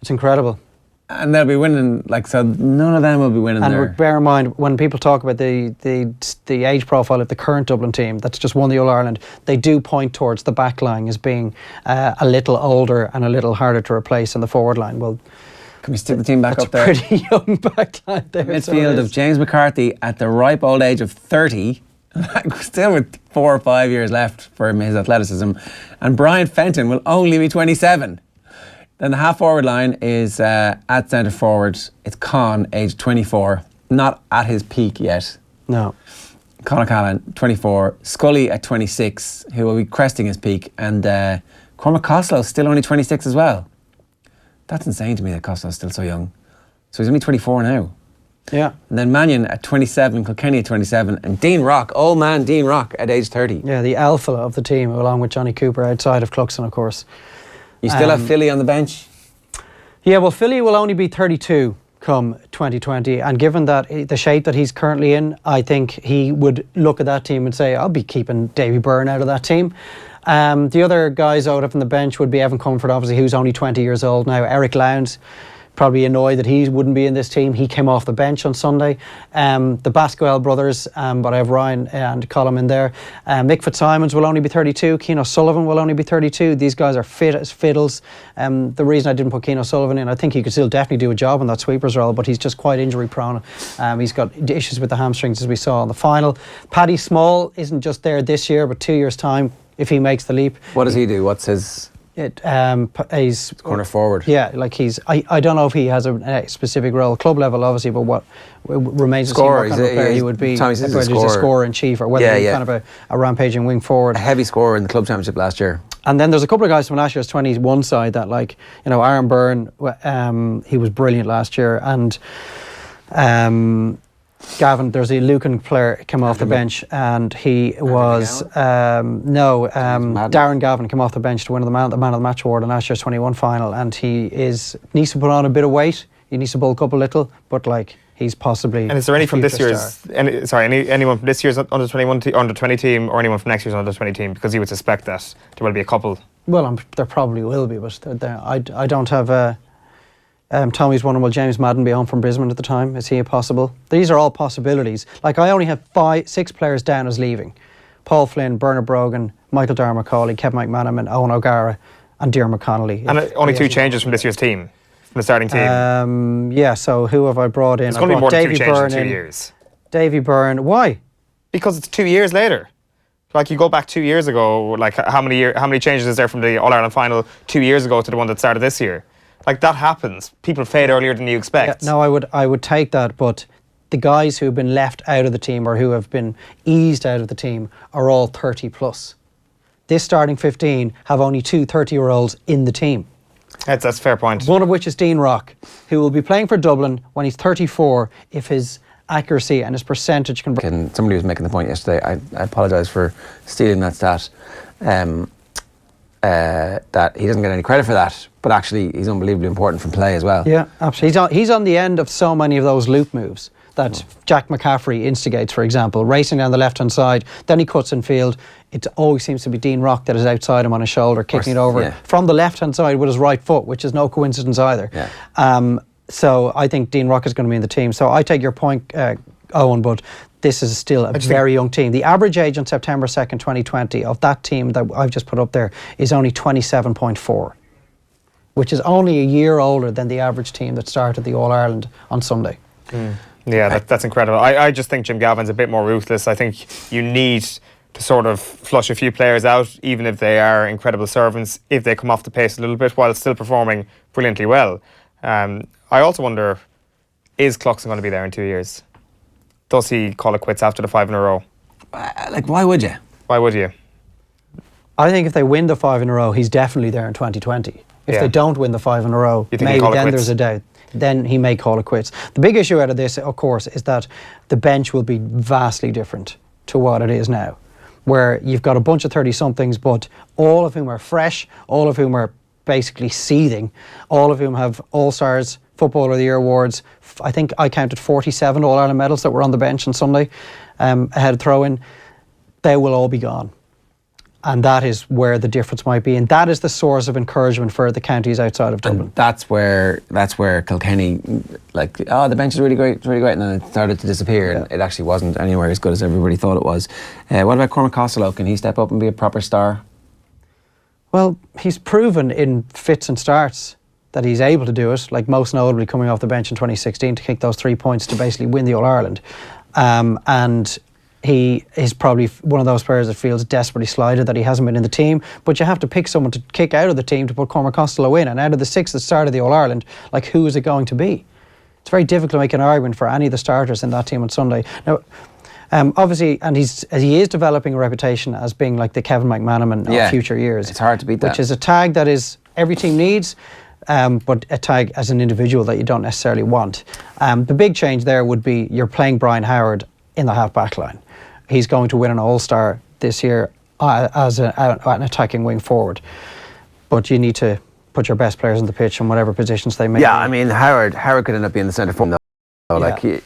It's incredible. And they'll be winning, so none of them will be winning there. And bear in mind, when people talk about the age profile of the current Dublin team that's just won the All-Ireland, they do point towards the back line as being a little older and a little harder to replace than the forward line. Well, can we stick the team back up there? Pretty young back line there. Midfield of James McCarthy at the ripe old age of 30, still with 4 or 5 years left for his athleticism, and Brian Fenton will only be 27. Then the half-forward line is at centre forward. It's Con, aged 24, not at his peak yet. No. Conor Callan, 24. Scully at 26, who will be cresting his peak. And Cormac Costello, still only 26 as well. That's insane to me that Costello's still so young. So he's only 24 now. Yeah. And then Mannion at 27, Kilkenny at 27, and Dean Rock, old man Dean Rock at age 30. Yeah, the alpha of the team, along with Johnny Cooper outside of Cluxton, of course. You still have Philly on the bench? Yeah, well, Philly will only be 32 come 2020, and given that the shape that he's currently in, I think he would look at that team and say, I'll be keeping Davy Byrne out of that team. The other guys out up on the bench would be Evan Comfort, obviously, who's only 20 years old now. Eric Lowndes, probably annoyed that he wouldn't be in this team. He came off the bench on Sunday. The Basquel brothers, but I have Ryan and Colm in there. Mick Fitzsimons will only be 32. Keane O'Sullivan will only be 32. These guys are fit as fiddles. The reason I didn't put Keane O'Sullivan in, I think he could still definitely do a job in that sweepers role, but he's just quite injury prone. He's got issues with the hamstrings, as we saw in the final. Paddy Small isn't just there this year, but 2 years' time, if he makes the leap. What does he do? What's his... He's corner forward. Yeah, I don't know if he has a specific role, club level obviously, but what remains to see what kind of player he would be. Whether he's a scorer in chief or whether he's kind of a rampaging wing forward. A heavy scorer in the club championship last year. And then there's a couple of guys from last year's 21 side that, Aaron Byrne, he was brilliant last year, and Gavin, there's a Lucan player came off the bench, and he was Darren Gavin came off the bench to win the man of the match award in last year's 21 final, and he needs to put on a bit of weight. He needs to bulk up a little, but he's possibly. And is there any from this year's? Anyone from this year's under 21 under 20 team, or anyone from next year's under 20 team? Because you would suspect that there will be a couple. Well, there probably will be, but I don't have. Tommy's wondering, will James Madden be on from Brisbane at the time? Is he a possible? These are all possibilities. I only have 6 players down as leaving. Paul Flynn, Bernard Brogan, Michael Darmaccauley, Kevin McManaman, Owen O'Gara and Diarmuid Connolly. And only 2 changes from this year's team, from the starting team. Yeah, so who have I brought in? It's going to be more than 2 changes in 2 years. Davy Byrne. Why? Because it's 2 years later. You go back 2 years ago, how many changes is there from the All-Ireland final 2 years ago to the one that started this year? That happens. People fade earlier than you expect. Yeah, no, I would take that, but the guys who have been left out of the team or who have been eased out of the team are all 30 plus. This starting 15 have only 2 30-year-olds in the team. That's a fair point. One of which is Dean Rock, who will be playing for Dublin when he's 34 if his accuracy and his percentage can... Somebody was making the point yesterday, I apologise for stealing that stat, that he doesn't get any credit for that, but actually he's unbelievably important from play as well. Yeah, absolutely. He's on the end of so many of those loop moves that Jack McCaffrey instigates, for example, racing down the left-hand side, then he cuts in field. It always seems to be Dean Rock that is outside him on his shoulder, kicking it over from the left-hand side with his right foot, which is no coincidence either. Yeah. So I think Dean Rock is going to be in the team. So I take your point, Owen, but this is still a very young team. The average age on September 2nd, 2020 of that team that I've just put up there is only 27.4, which is only a year older than the average team that started the All-Ireland on Sunday. Yeah, that's incredible. I just think Jim Gavin's a bit more ruthless. I think you need to sort of flush a few players out, even if they are incredible servants, if they come off the pace a little bit while still performing brilliantly well. I also wonder, is Cluxon going to be there in 2 years? Does he call it quits after the 5 in a row? Like, why would you? Why would you? I think if they win the 5 in a row, he's definitely there in 2020. If they don't win the 5 in a row, maybe then there's a doubt. Then he may call it quits. The big issue out of this, of course, is that the bench will be vastly different to what it is now, where you've got a bunch of 30-somethings, but all of whom are fresh, all of whom are basically seething, all of whom have All-Stars, Footballer of the Year awards. I think I counted 47 All-Ireland medals that were on the bench on Sunday, ahead of throw-in. They will all be gone. And that is where the difference might be. And that is the source of encouragement for the counties outside of Dublin. And that's where Kilkenny, like, the bench is really great, it's really great, and then it started to disappear, and it actually wasn't anywhere as good as everybody thought it was. What about Cormac Costello? Can he step up and be a proper star? Well, he's proven in fits and starts that he's able to do it, like most notably coming off the bench in 2016 to kick those 3 points to basically win the All-Ireland. And he is probably one of those players that feels desperately slighted that he hasn't been in the team, but you have to pick someone to kick out of the team to put Cormac Costello in, and out of the 6 that started the All-Ireland, like, who is it going to be? It's very difficult to make an argument for any of the starters in that team on Sunday. Now, obviously, and he is developing a reputation as being like the Kevin McManaman of future years. It's hard to beat that. Which is a tag that is every team needs, but a tag as an individual that you don't necessarily want. The big change there would be you're playing Brian Howard in the half-back line. He's going to win an All-Star this year as an attacking wing forward. But you need to put your best players on the pitch in whatever positions they may be. Yeah, I mean, Howard could end up being the centre forward. Like, he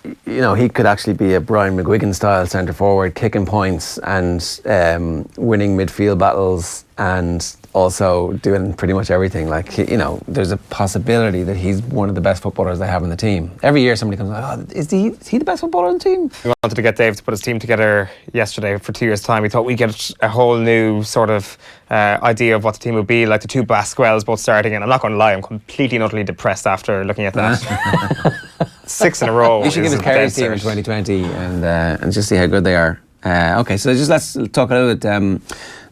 could actually be a Brian McGuigan style centre forward, kicking points and winning midfield battles, and also doing pretty much everything. Like, there's a possibility that he's one of the best footballers they have in the team. Every year somebody comes like, is he the best footballer in the team? We wanted to get Dave to put his team together yesterday for 2 years' time. We thought we'd get a whole new sort of idea of what the team would be, like the two Basquels both starting, and I'm not going to lie, I'm completely and utterly depressed after looking at that. 6 in a row. You should give us Kerry's team in 2020 and just see how good they are. Okay, so let's talk a little bit.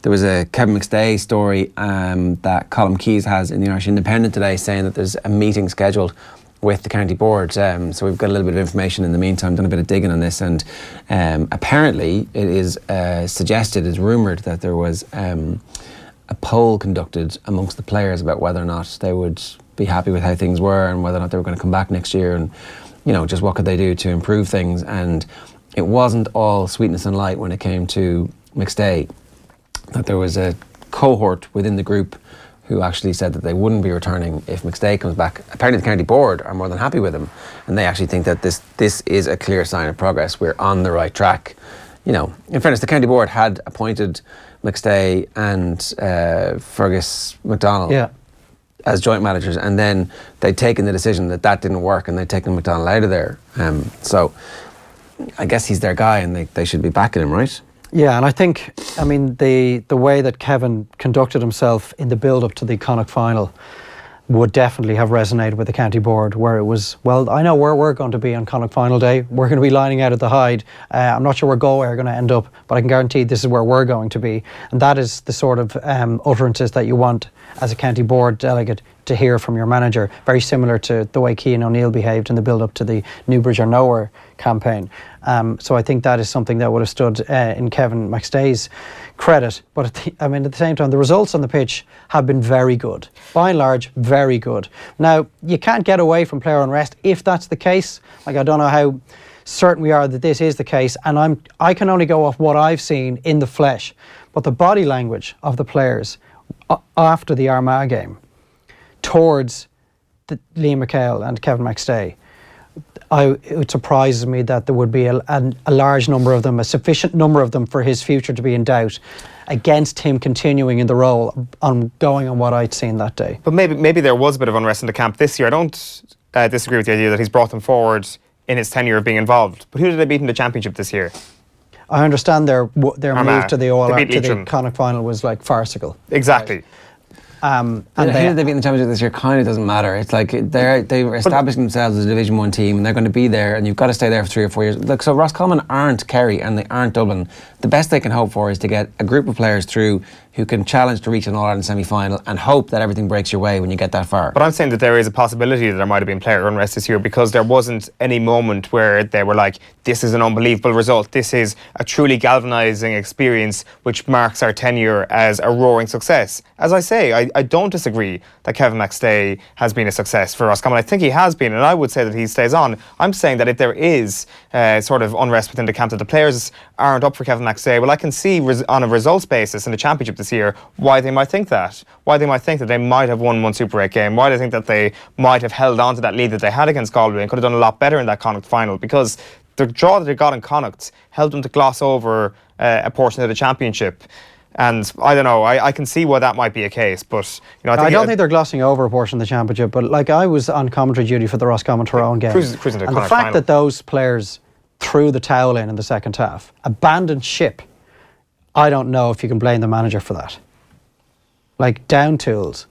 There was a Kevin McStay story that Colm Keys has in the Irish Independent today, saying that there's a meeting scheduled with the county board. So we've got a little bit of information in the meantime, done a bit of digging on this, and apparently it is suggested, is rumoured that there was a poll conducted amongst the players about whether or not they would be happy with how things were and whether or not they were going to come back next year, and just what could they do to improve things. And it wasn't all sweetness and light when it came to McStay. That there was a cohort within the group who actually said that they wouldn't be returning if McStay comes back. Apparently the county board are more than happy with him, and they actually think that this is a clear sign of progress. We're on the right track. In fairness, the county board had appointed McStay and Fergus MacDonald as joint managers, and then they'd taken the decision that didn't work, and they'd taken MacDonald out of there. So I guess he's their guy, and they should be backing him, right? Yeah, and I think, the way that Kevin conducted himself in the build-up to the Connacht final would definitely have resonated with the county board, where it was, well, I know where we're going to be on Connacht final day. We're going to be lining out at the Hyde. I'm not sure where Galway are going to end up, but I can guarantee this is where we're going to be. And that is the sort of utterances that you want as a county board delegate to hear from your manager, very similar to the way Keane O'Neill behaved in the build-up to the Newbridge or Nowhere campaign. So I think that is something that would have stood in Kevin McStay's credit. But at the same time, the results on the pitch have been very good. By and large, very good. Now, you can't get away from player unrest if that's the case. Like, I don't know how certain we are that this is the case, and I can only go off what I've seen in the flesh. But the body language of the players after the Armagh game towards Liam McHale and Kevin McStay, it surprises me that there would be a large number of them, a sufficient number of them for his future to be in doubt against him continuing in the role, going on what I'd seen that day. But maybe there was a bit of unrest in the camp this year. disagree with the idea that he's brought them forward in his tenure of being involved. But who did they beat in the championship this year? I understand their move to the Carnacon final was like farcical. Exactly. And who did they beat in the championship this year kind of doesn't matter. It's like they're establishing themselves as a Division 1 team, and they're going to be there, and you've got to stay there for 3 or 4 years. Look, so Roscommon aren't Kerry and they aren't Dublin. The best they can hope for is to get a group of players through who can challenge to reach an All-Ireland semi-final and hope that everything breaks your way when you get that far. But I'm saying that there is a possibility that there might have been player unrest this year because there wasn't any moment where they were like, this is an unbelievable result, this is a truly galvanising experience which marks our tenure as a roaring success. As I say, I don't disagree that Kevin McStay has been a success for Roscommon. I think he has been, and I would say that he stays on. I'm saying that if there is sort of unrest within the camp, that the players aren't up for Kevin McStay, well, I can see on a results basis in the championship this year why they might think that. Why they might think that they might have won one Super 8 game. Why they think that they might have held on to that lead that they had against Galway and could have done a lot better in that Connacht final, because the draw that they got in Connacht helped them to gloss over a portion of the championship. And I don't know, I can see why that might be a case, but I don't think they're glossing over a portion of the championship. But like, I was on commentary duty for the Roscommon Tyrone game, cruising and the fact that those players threw the towel in the second half, abandoned ship, I don't know if you can blame the manager for that. Like, down tools.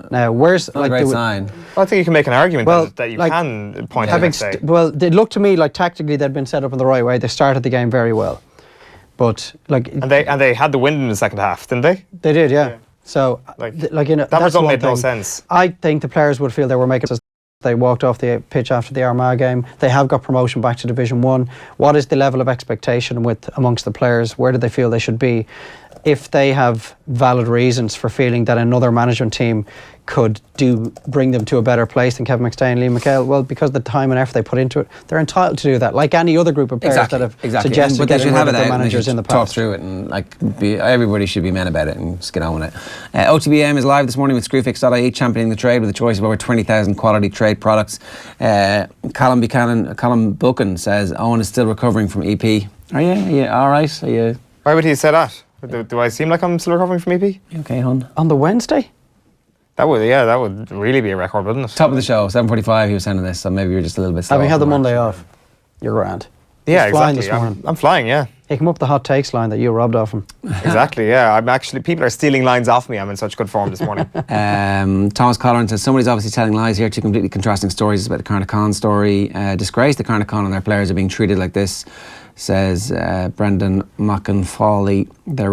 Now, where's not a great sign? I think you can make an argument that you can point out. Well, it looked to me like tactically they'd been set up in the right way. They started the game very well, but like, and they had the wind in the second half, didn't they? They did, yeah. So that result made no sense. I think the players would feel they were making. They walked off the pitch after the Armagh game. They have got promotion back to Division 1. What is the level of expectation amongst the players? Where do they feel they should be? If they have valid reasons for feeling that another management team could bring them to a better place than Kevin McStay and Liam McHale, well, because of the time and effort they put into it, they're entitled to do that. Like any other group of players that have suggested but they should have it out, managers in the past. Talk through it, and everybody should be men about it and just get on with it. OTBAM is live this morning with Screwfix.ie, championing the trade with a choice of over 20,000 quality trade products. Callum Buchan says Owen is still recovering from EP. Are you all right? Why would he say that? Do I seem like I'm still recovering from EP? Okay, hon. On the Wednesday? That would really be a record, wouldn't it? Top of the show, 7:45. He was sending this, so maybe you're just a little bit slow. Having had the Monday off, you're grand. Yeah, flying exactly. This morning. I'm flying. Yeah. He came up the hot takes line that you robbed off him. Exactly. Yeah. People are stealing lines off me. I'm in such good form this morning. Thomas Colleran says somebody's obviously telling lies here. Two completely contrasting stories about the Carnacon story. Disgrace, the Carnacon and their players are being treated like this. Says Brendan McIntyre.